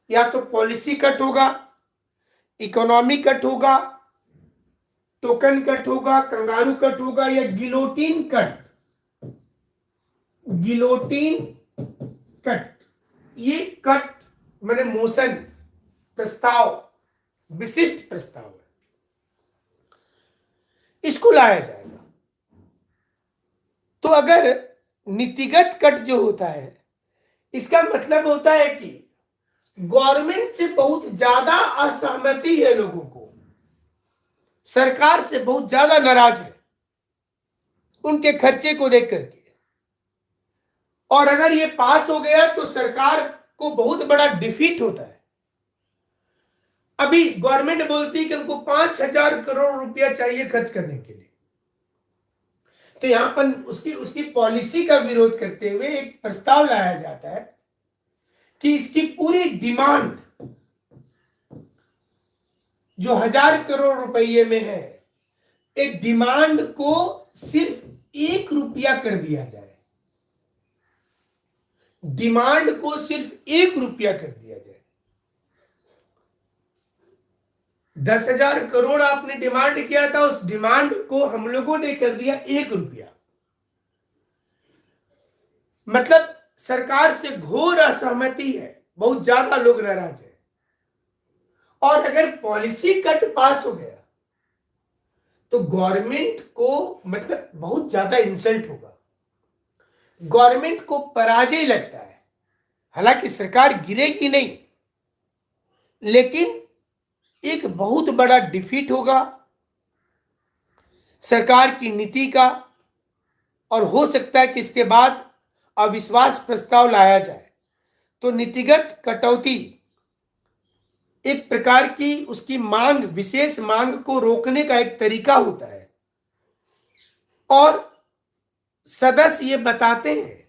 या तो पॉलिसी कट होगा, इकोनॉमी कट होगा, टोकन कट होगा, कंगारू कट होगा, या गिलोटिन कट। गिलोटिन कट, ये कट मैंने मोशन प्रस्ताव, विशिष्ट प्रस्ताव है, इसको लाया जाएगा। तो अगर नीतिगत कट जो होता है, इसका मतलब होता है कि गवर्नमेंट से बहुत ज्यादा असहमति है, लोगों को सरकार से बहुत ज्यादा नाराज है उनके खर्चे को देख करके, और अगर ये पास हो गया तो सरकार को बहुत बड़ा डिफीट होता है। अभी गवर्नमेंट बोलती है कि उनको 5,000 करोड़ रुपया चाहिए खर्च करने के लिए, तो यहां पर उसकी पॉलिसी का विरोध करते हुए एक प्रस्ताव लाया जाता है कि इसकी पूरी डिमांड जो 1,000 करोड़ रुपये में है, एक डिमांड को सिर्फ 1 रुपया कर दिया जाए। डिमांड को सिर्फ 1 रुपया कर दिया जाए। 10,000 करोड़ आपने डिमांड किया था, उस डिमांड को हम लोगों ने कर दिया 1 रुपया। मतलब सरकार से घोर असहमति है, बहुत ज्यादा लोग नाराज है। और अगर पॉलिसी कट पास हो गया तो गवर्नमेंट को मतलब बहुत ज्यादा इंसल्ट होगा, गवर्नमेंट को पराजय लगता है। हालांकि सरकार गिरेगी नहीं, लेकिन एक बहुत बड़ा डिफीट होगा सरकार की नीति का, और हो सकता है कि इसके बाद अविश्वास प्रस्ताव लाया जाए। तो नीतिगत कटौती एक प्रकार की उसकी मांग, विशेष मांग को रोकने का एक तरीका होता है। और सदस्य ये बताते हैं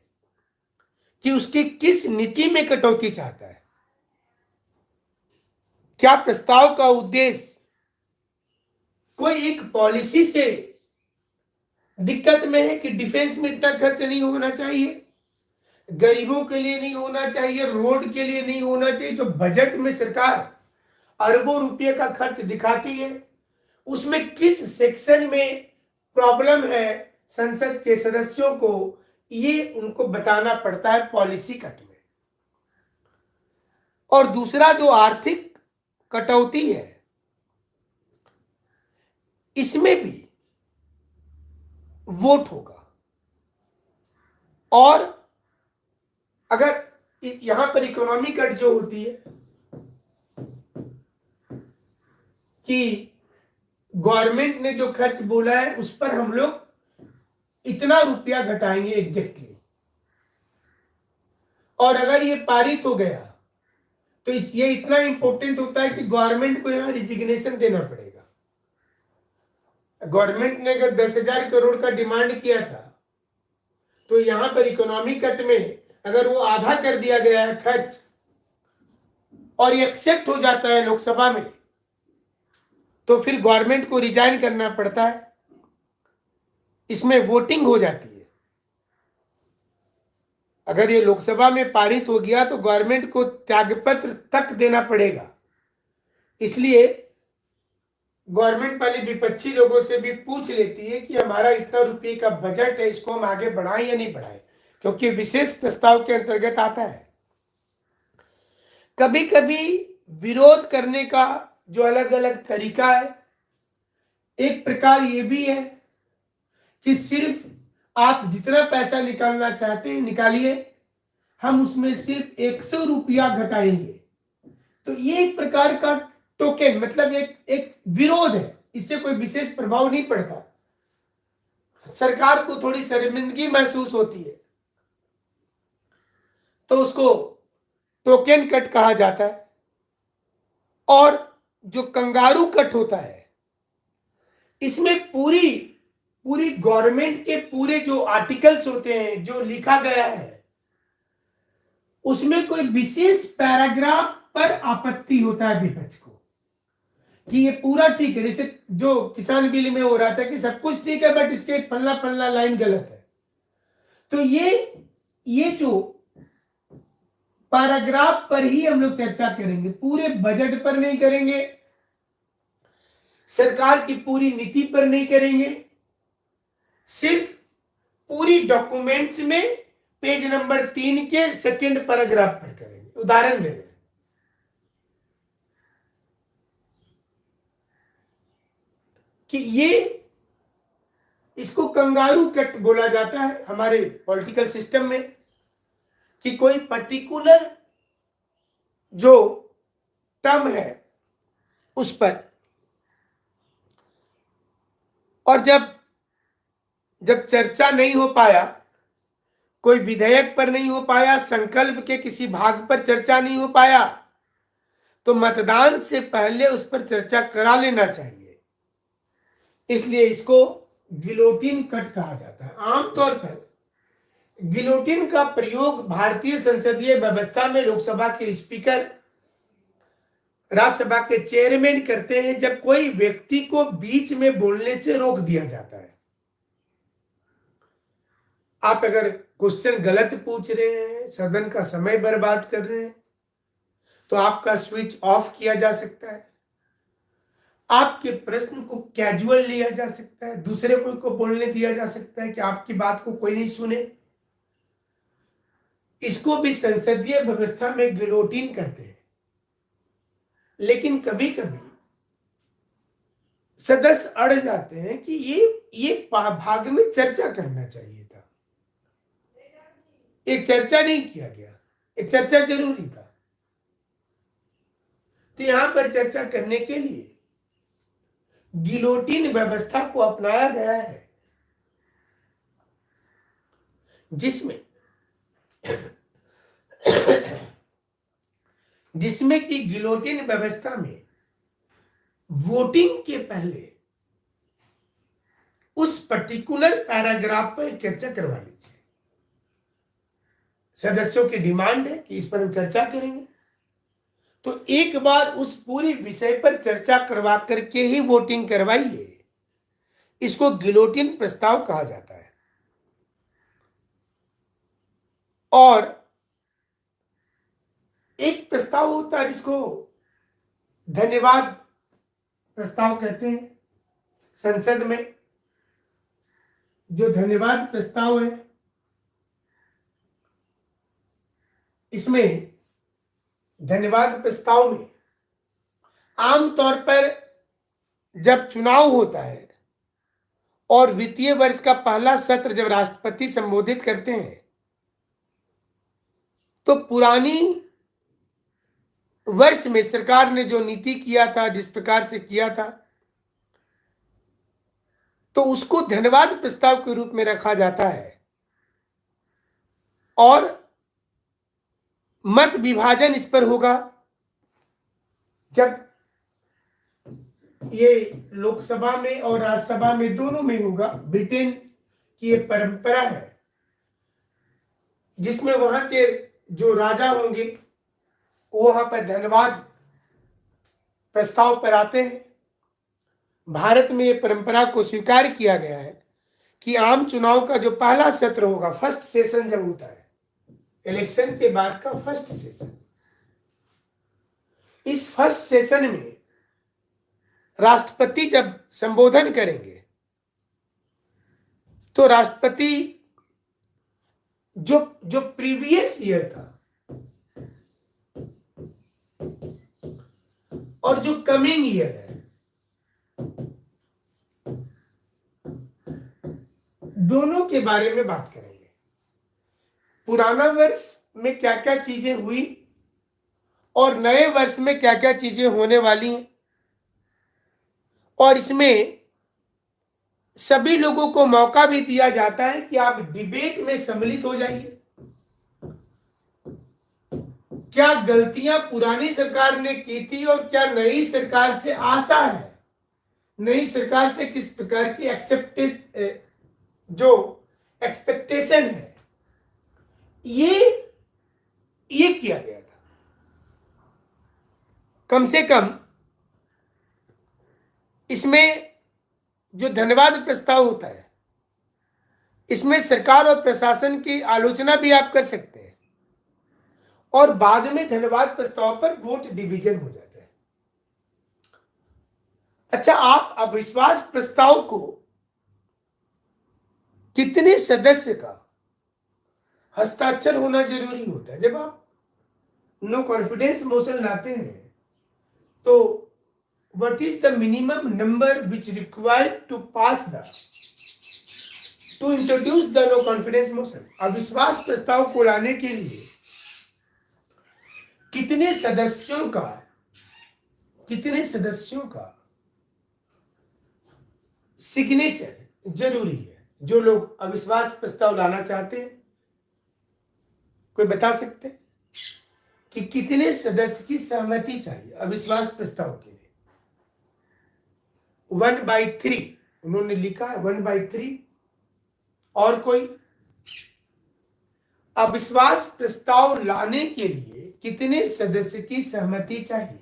कि उसकी किस नीति में कटौती चाहता है, क्या प्रस्ताव का उद्देश्य कोई एक पॉलिसी से दिक्कत में है कि डिफेंस में इतना खर्च नहीं होना चाहिए, गरीबों के लिए नहीं होना चाहिए, रोड के लिए नहीं होना चाहिए। जो बजट में सरकार अरबों रुपए का खर्च दिखाती है, उसमें किस सेक्शन में प्रॉब्लम है संसद के सदस्यों को, ये उनको बताना पड़ता है पॉलिसी कट में। और दूसरा जो आर्थिक कटौती है, इसमें भी वोट होगा। और अगर यहां पर इकोनॉमी कट जो होती है कि गवर्नमेंट ने जो खर्च बोला है उस पर हम लोग इतना रुपया घटाएंगे एग्जैक्टली, और अगर ये पारित हो गया तो ये इतना इंपॉर्टेंट होता है कि गवर्नमेंट को यहां रिजिग्नेशन देना पड़ेगा। गवर्नमेंट ने अगर 10,000 करोड़ का डिमांड किया था, तो यहां पर इकोनॉमी कट में अगर वो आधा कर दिया गया है खर्च और ये एक्सेप्ट हो जाता है लोकसभा में, तो फिर गवर्नमेंट को रिजाइन करना पड़ता है, इसमें वोटिंग हो जाती है। अगर ये लोकसभा में पारित हो गया तो गवर्नमेंट को त्यागपत्र तक देना पड़ेगा। इसलिए गवर्नमेंट पहले विपक्षी लोगों से भी पूछ लेती है कि हमारा इतना रुपये का बजट है, इसको हम आगे बढ़ाएं या नहीं बढ़ाएं, क्योंकि विशेष प्रस्ताव के अंतर्गत आता है। कभी कभी विरोध करने का जो अलग अलग तरीका है, एक प्रकार ये भी है कि सिर्फ आप जितना पैसा निकालना चाहते हैं निकालिए, हम उसमें सिर्फ 100 रुपया घटाएंगे। तो ये एक प्रकार का टोकन, मतलब एक विरोध है, इससे कोई विशेष प्रभाव नहीं पड़ता, सरकार को थोड़ी शर्मिंदगी महसूस होती है, तो उसको टोकन कट कहा जाता है। और जो कंगारू कट होता है, इसमें पूरी गवर्नमेंट के पूरे जो आर्टिकल्स होते हैं, जो लिखा गया है, उसमें कोई विशेष पैराग्राफ पर आपत्ति होता है विपक्ष को कि ये पूरा ठीक है। जैसे जो किसान बिल में हो रहा था कि सब कुछ ठीक है बट इसके फलना फलना लाइन गलत है। तो ये जो पैराग्राफ पर ही हम लोग चर्चा करेंगे, पूरे बजट पर नहीं करेंगे, सरकार की पूरी नीति पर नहीं करेंगे, सिर्फ पूरी डॉक्यूमेंट्स में पेज नंबर 3 के सेकंड पैराग्राफ पर करेंगे। उदाहरण दे रहे हैं कि इसको कंगारू कट बोला जाता है हमारे पॉलिटिकल सिस्टम में, कि कोई पर्टिकुलर जो टर्म है उस पर, और जब चर्चा नहीं हो पाया, कोई विधेयक पर नहीं हो पाया, संकल्प के किसी भाग पर चर्चा नहीं हो पाया, तो मतदान से पहले उस पर चर्चा करा लेना चाहिए। इसलिए इसको गिलोटिन कट कहा जाता है। आमतौर पर गिलोटिन का प्रयोग भारतीय संसदीय व्यवस्था में लोकसभा के स्पीकर, राज्यसभा के चेयरमैन करते हैं जब कोई व्यक्ति को बीच में बोलने से रोक दिया जाता है। आप अगर क्वेश्चन गलत पूछ रहे हैं, सदन का समय बर्बाद कर रहे हैं, तो आपका स्विच ऑफ किया जा सकता है, आपके प्रश्न को कैजुअल लिया जा सकता है, दूसरे कोई को बोलने दिया जा सकता है कि आपकी बात को कोई नहीं सुने। इसको भी संसदीय व्यवस्था में गिलोटिन कहते हैं। लेकिन कभी कभी सदस्य अड़ जाते हैं कि ये भाग में चर्चा करना चाहिए था, एक चर्चा नहीं किया गया, एक चर्चा जरूरी था। तो यहां पर चर्चा करने के लिए गिलोटिन व्यवस्था को अपनाया गया है, जिसमें कि गिलोटिन व्यवस्था में वोटिंग के पहले उस पर्टिकुलर पैराग्राफ पर चर्चा करवा लीजिए। सदस्यों की डिमांड है कि इस पर हम चर्चा करेंगे, तो एक बार उस पूरी विषय पर चर्चा करवा करके ही वोटिंग करवाइए। इसको गिलोटिन प्रस्ताव कहा जाता है। और एक प्रस्ताव होता है जिसको धन्यवाद प्रस्ताव कहते हैं। संसद में जो धन्यवाद प्रस्ताव है, इसमें धन्यवाद प्रस्ताव में आमतौर पर जब चुनाव होता है और वित्तीय वर्ष का पहला सत्र जब राष्ट्रपति संबोधित करते हैं, तो पुरानी वर्ष में सरकार ने जो नीति किया था, जिस प्रकार से किया था, तो उसको धन्यवाद प्रस्ताव के रूप में रखा जाता है। और मत विभाजन इस पर होगा। जब ये लोकसभा में और राज्यसभा में दोनों में होगा। ब्रिटेन की ये परंपरा है जिसमें वहां के जो राजा होंगे वो वहां पर धन्यवाद प्रस्ताव पर आते हैं। भारत में ये परंपरा को स्वीकार किया गया है कि आम चुनाव का जो पहला सत्र होगा, फर्स्ट सेशन जब होता है, इलेक्शन के बाद का फर्स्ट सेशन, इस फर्स्ट सेशन में राष्ट्रपति जब संबोधन करेंगे तो राष्ट्रपति जो प्रीवियस ईयर था और जो कमिंग ईयर है, दोनों के बारे में बात करेंगे। पुराना वर्ष में क्या क्या चीजें हुई और नए वर्ष में क्या क्या चीजें होने वाली हैं, और इसमें सभी लोगों को मौका भी दिया जाता है कि आप डिबेट में सम्मिलित हो जाइए। क्या गलतियां पुरानी सरकार ने की थी और क्या नई सरकार से आशा है, नई सरकार से किस प्रकार की एक्सपेक्टेशन है, ये किया गया था। कम से कम इसमें जो धन्यवाद प्रस्ताव होता है, इसमें सरकार और प्रशासन की आलोचना भी आप कर सकते हैं और बाद में धन्यवाद प्रस्ताव पर वोट डिवीजन हो जाता है। अच्छा, आप अविश्वास प्रस्ताव को कितने सदस्य का हस्ताक्षर होना जरूरी होता है? जब आप नो कॉन्फिडेंस मोशन लाते हैं तो what is the minimum number which required to introduce the no confidence motion? अविश्वास प्रस्ताव को लाने के लिए कितने सदस्यों का सिग्नेचर जरूरी है? जो लोग अविश्वास प्रस्ताव लाना चाहते हैं, कोई बता सकते हैं कि कितने सदस्य की सहमति चाहिए अविश्वास प्रस्ताव के लिए? 1/3 उन्होंने लिखा है, 1/3। और कोई? अविश्वास प्रस्ताव लाने के लिए कितने सदस्य की सहमति चाहिए?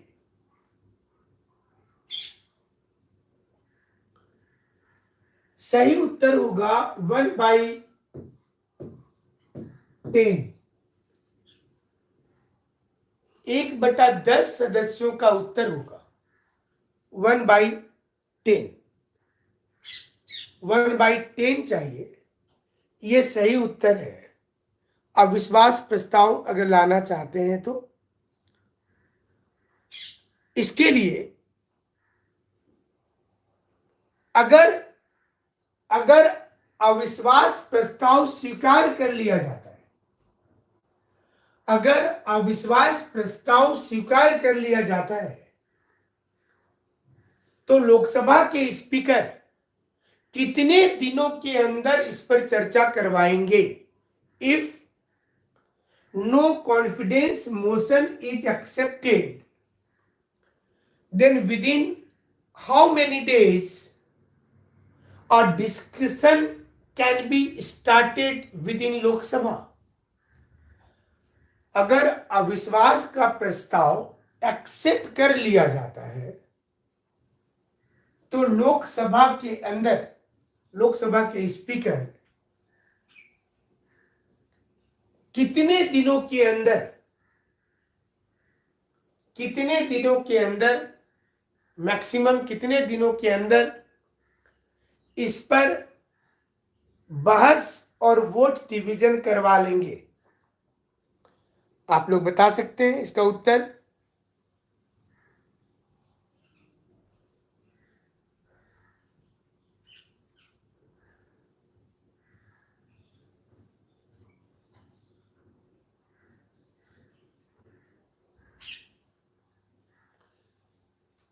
सही उत्तर होगा 1/10। 1/10 सदस्यों का उत्तर होगा 1/10। 1/10 चाहिए, ये सही उत्तर है। अविश्वास प्रस्ताव अगर लाना चाहते हैं तो इसके लिए अगर अगर अविश्वास प्रस्ताव स्वीकार कर लिया जाता है, अगर अविश्वास प्रस्ताव स्वीकार कर लिया जाता है तो लोकसभा के स्पीकर कितने दिनों के अंदर इस पर चर्चा करवाएंगे? If no confidence motion is accepted then within how many days a discussion can be started within Lok Sabha? अगर अविश्वास का प्रस्ताव एक्सेप्ट कर लिया जाता है तो लोकसभा के अंदर लोकसभा के स्पीकर कितने दिनों के अंदर मैक्सिमम कितने दिनों के अंदर इस पर बहस और वोट डिवीजन करवा लेंगे? आप लोग बता सकते हैं इसका उत्तर।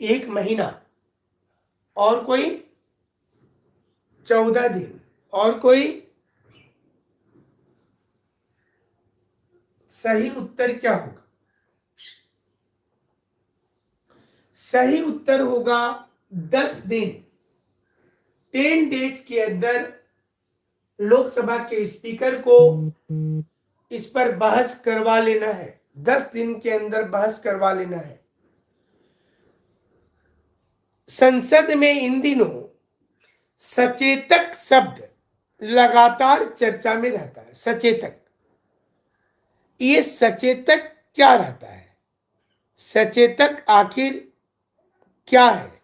एक महीना और कोई 14 दिन और कोई? सही उत्तर क्या होगा? सही उत्तर होगा 10 दिन। 10 डेज के अंदर लोकसभा के स्पीकर को इस पर बहस करवा लेना है। 10 दिन के अंदर बहस करवा लेना है। संसद में इन दिनों सचेतक शब्द लगातार चर्चा में रहता है। सचेतक, ये सचेतक क्या रहता है? सचेतक आखिर क्या है?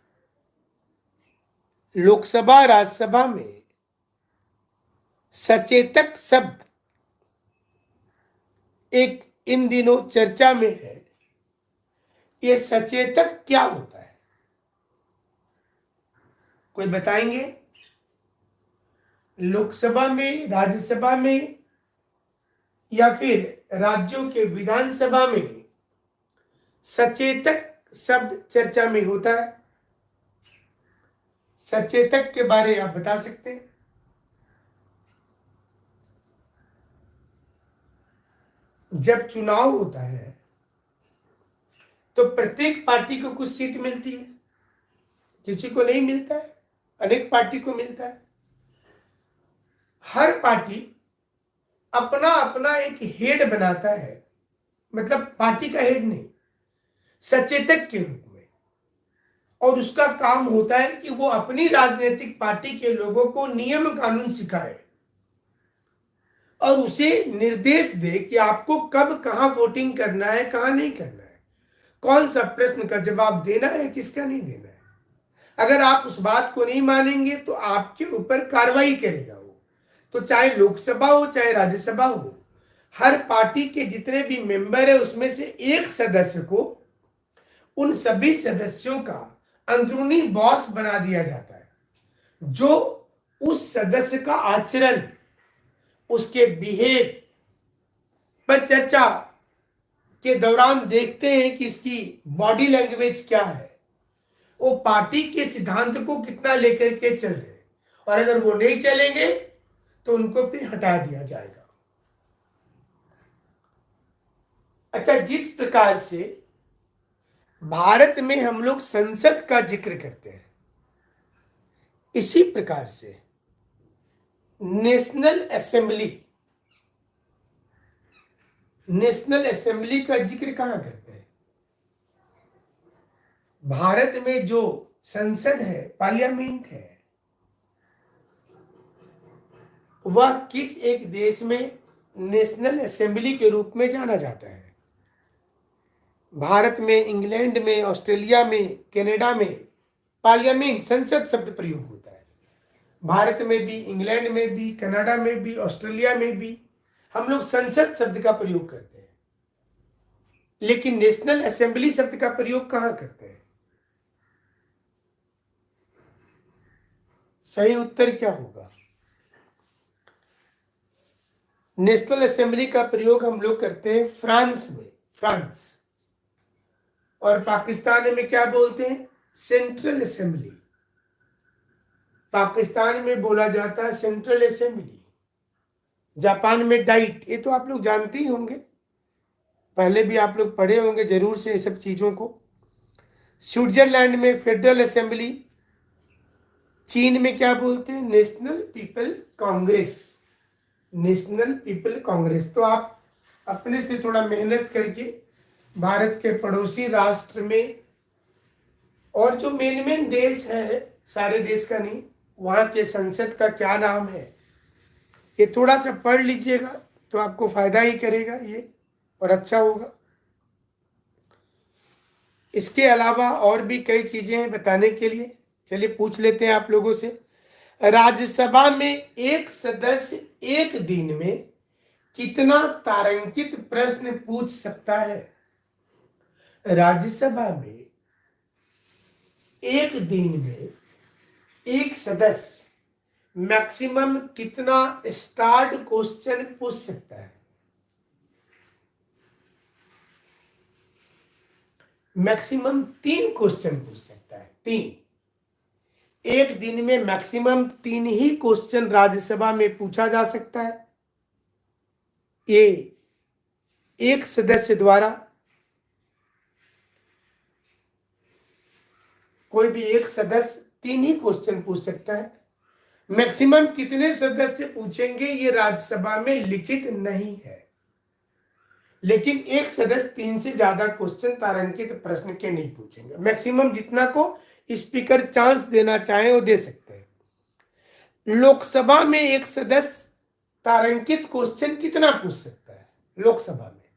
लोकसभा राज्यसभा में सचेतक शब्द एक इन दिनों चर्चा में है। ये सचेतक क्या होता है? कोई बताएंगे? लोकसभा में, राज्यसभा में या फिर राज्यों के विधानसभा में सचेतक शब्द चर्चा में होता है। सचेतक के बारे आप बता सकते हैं? जब चुनाव होता है तो प्रत्येक पार्टी को कुछ सीट मिलती है, किसी को नहीं मिलता है, अनेक पार्टी को मिलता है। हर पार्टी अपना अपना एक हेड बनाता है, मतलब पार्टी का हेड नहीं, सचेतक के रूप में, और उसका काम होता है कि वो अपनी राजनीतिक पार्टी के लोगों को नियम कानून सिखाए और उसे निर्देश दे कि आपको कब कहां वोटिंग करना है, कहां नहीं करना है, कौन सा प्रश्न का जवाब देना है, किसका नहीं देना है। अगर आप उस बात को नहीं मानेंगे तो आपके ऊपर कार्रवाई करेगा वो। तो चाहे लोकसभा हो चाहे राज्यसभा हो, हर पार्टी के जितने भी मेंबर है उसमें से एक सदस्य को उन सभी सदस्यों का अंदरूनी बॉस बना दिया जाता है, जो उस सदस्य का आचरण, उसके बिहेव पर चर्चा के दौरान देखते हैं कि इसकी बॉडी लैंग्वेज क्या है, वो पार्टी के सिद्धांत को कितना लेकर के चल रहे हैं, और अगर वो नहीं चलेंगे तो उनको फिर हटा दिया जाएगा। अच्छा, जिस प्रकार से भारत में हम लोग संसद का जिक्र करते हैं, इसी प्रकार से नेशनल असेंबली का जिक्र कहां करते हैं? भारत में जो संसद है, पार्लियामेंट है, वह किस एक देश में नेशनल असेंबली के रूप में जाना जाता है? भारत में, इंग्लैंड में, ऑस्ट्रेलिया में, कनाडा में पार्लियामेंट, संसद शब्द प्रयोग होता है। भारत में भी, इंग्लैंड में भी, कनाडा में भी, ऑस्ट्रेलिया में भी, हम लोग संसद शब्द का प्रयोग करते हैं, लेकिन नेशनल असेंबली शब्द का प्रयोग कहां करते हैं? सही उत्तर क्या होगा? नेशनल असेंबली का प्रयोग हम लोग करते हैं फ्रांस में, फ्रांस। और पाकिस्तान में क्या बोलते हैं? Central assembly. पाकिस्तान में बोला जाता है सेंट्रल असेंबली। जापान में डाइट, ये तो आप लोग जानते ही होंगे, पहले भी आप लोग पढ़े होंगे जरूर से ये सब चीजों को। स्विट्जरलैंड में फेडरल असेंबली। चीन में क्या बोलते हैं? National people Congress, national people Congress. तो आप अपने से थोड़ा मेहनत करके भारत के पड़ोसी राष्ट्र में और जो मेन मेन देश है, सारे देश का नहीं, वहां के संसद का क्या नाम है, ये थोड़ा सा पढ़ लीजिएगा तो आपको फायदा ही करेगा ये, और अच्छा होगा। इसके अलावा और भी कई चीजें हैं बताने के लिए, चलिए पूछ लेते हैं आप लोगों से। राज्यसभा में एक सदस्य एक दिन में कितना तारांकित प्रश्न पूछ सकता है? राज्यसभा में एक दिन में एक सदस्य मैक्सिमम कितना स्टार्ट क्वेश्चन पूछ सकता है? मैक्सिमम 3 क्वेश्चन पूछ सकता है, 3। एक दिन में मैक्सिमम 3 ही क्वेश्चन राज्यसभा में पूछा जा सकता है। ये एक सदस्य द्वारा, कोई भी एक सदस्य 3 ही क्वेश्चन पूछ सकता है। मैक्सिमम कितने सदस्य पूछेंगे ये राज्यसभा में लिखित नहीं है, लेकिन एक सदस्य 3 से ज्यादा क्वेश्चन तारांकित प्रश्न के नहीं पूछेंगे। मैक्सिमम जितना को स्पीकर चांस देना चाहे वो दे सकते हैं। लोकसभा में एक सदस्य तारांकित क्वेश्चन कितना पूछ सकता है? लोकसभा में,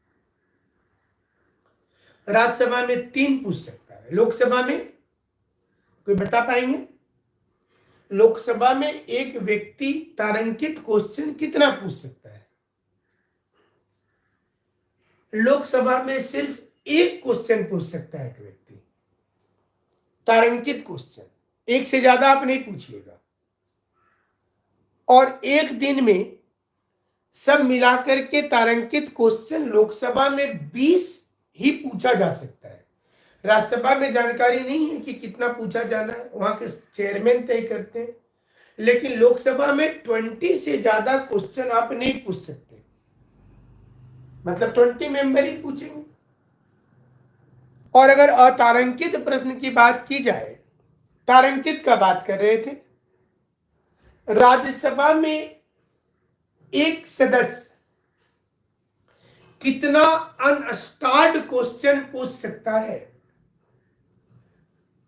राज्यसभा में 3 पूछ सकता है, लोकसभा में कोई बता पाएंगे? लोकसभा में एक व्यक्ति तारांकित क्वेश्चन कितना पूछ सकता है? लोकसभा में सिर्फ एक क्वेश्चन पूछ सकता है एक व्यक्ति, तारांकित क्वेश्चन, एक से ज्यादा आप नहीं पूछिएगा। और एक दिन में सब मिलाकर के तारांकित क्वेश्चन लोकसभा में 20 ही पूछा जा सकता है। राज्यसभा में जानकारी नहीं है कि कितना पूछा जाना है, वहां के चेयरमैन तय करते हैं, लेकिन लोकसभा में 20 से ज्यादा क्वेश्चन आप नहीं पूछ सकते, मतलब 20 मेंबर ही पूछेंगे। और अगर अतारांकित प्रश्न की बात की जाए, तारांकित का बात कर रहे थे, राज्यसभा में एक सदस्य कितना अनस्टार्ड क्वेश्चन पूछ सकता है,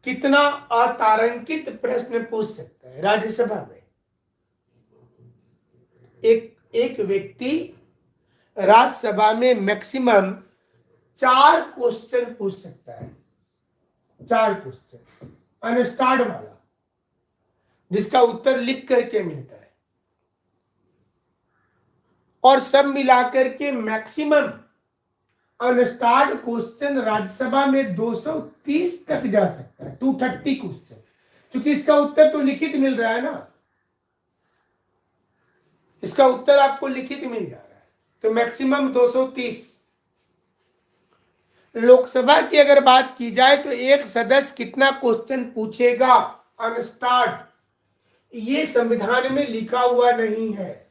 कितना अतारांकित प्रश्न पूछ सकता है राज्यसभा में? एक व्यक्ति राज्यसभा में मैक्सिमम 4 क्वेश्चन पूछ सकता है, 4 क्वेश्चन अनस्टार्ड वाला, जिसका उत्तर लिख करके मिलता है। और सब मिलाकर के मैक्सिमम अनस्टार्ड क्वेश्चन राज्यसभा में 230 तक जा सकता है, 230 क्वेश्चन, क्योंकि इसका उत्तर तो लिखित मिल रहा है ना, इसका उत्तर आपको लिखित मिल जा रहा है, तो मैक्सिमम 230। लोकसभा की अगर बात की जाए तो एक सदस्य कितना क्वेश्चन पूछेगा अनस्टार्ड, ये संविधान में लिखा हुआ नहीं है।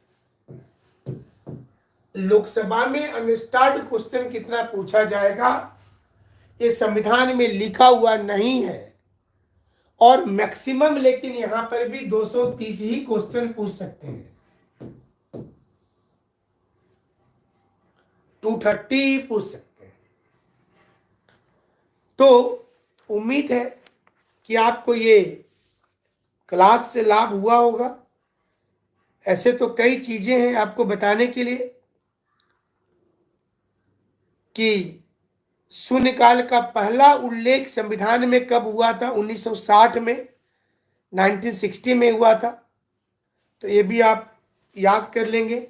लोकसभा में अनस्टार्ड क्वेश्चन कितना पूछा जाएगा ये संविधान में लिखा हुआ नहीं है। और मैक्सिमम लेकिन यहां पर भी 230 ही क्वेश्चन पूछ सकते हैं, 230 पूछ सकते हैं। तो उम्मीद है कि आपको ये क्लास से लाभ हुआ होगा। ऐसे तो कई चीजें हैं आपको बताने के लिए कि शून्यकाल का पहला उल्लेख संविधान में कब हुआ था? 1960 में, 1960 में हुआ था, तो ये भी आप याद कर लेंगे।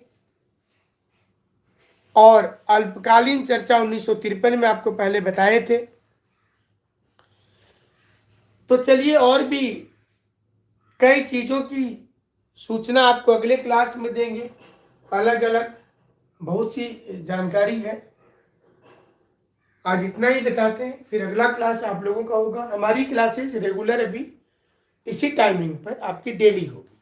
और अल्पकालीन चर्चा 1953 में आपको पहले बताए थे। तो चलिए और भी कई चीजों की सूचना आपको अगले क्लास में देंगे, अलग अलग बहुत सी जानकारी है। आज इतना ही बताते हैं, फिर अगला क्लास आप लोगों का होगा। हमारी क्लासेस रेगुलर अभी इसी टाइमिंग पर आपकी डेली होगी।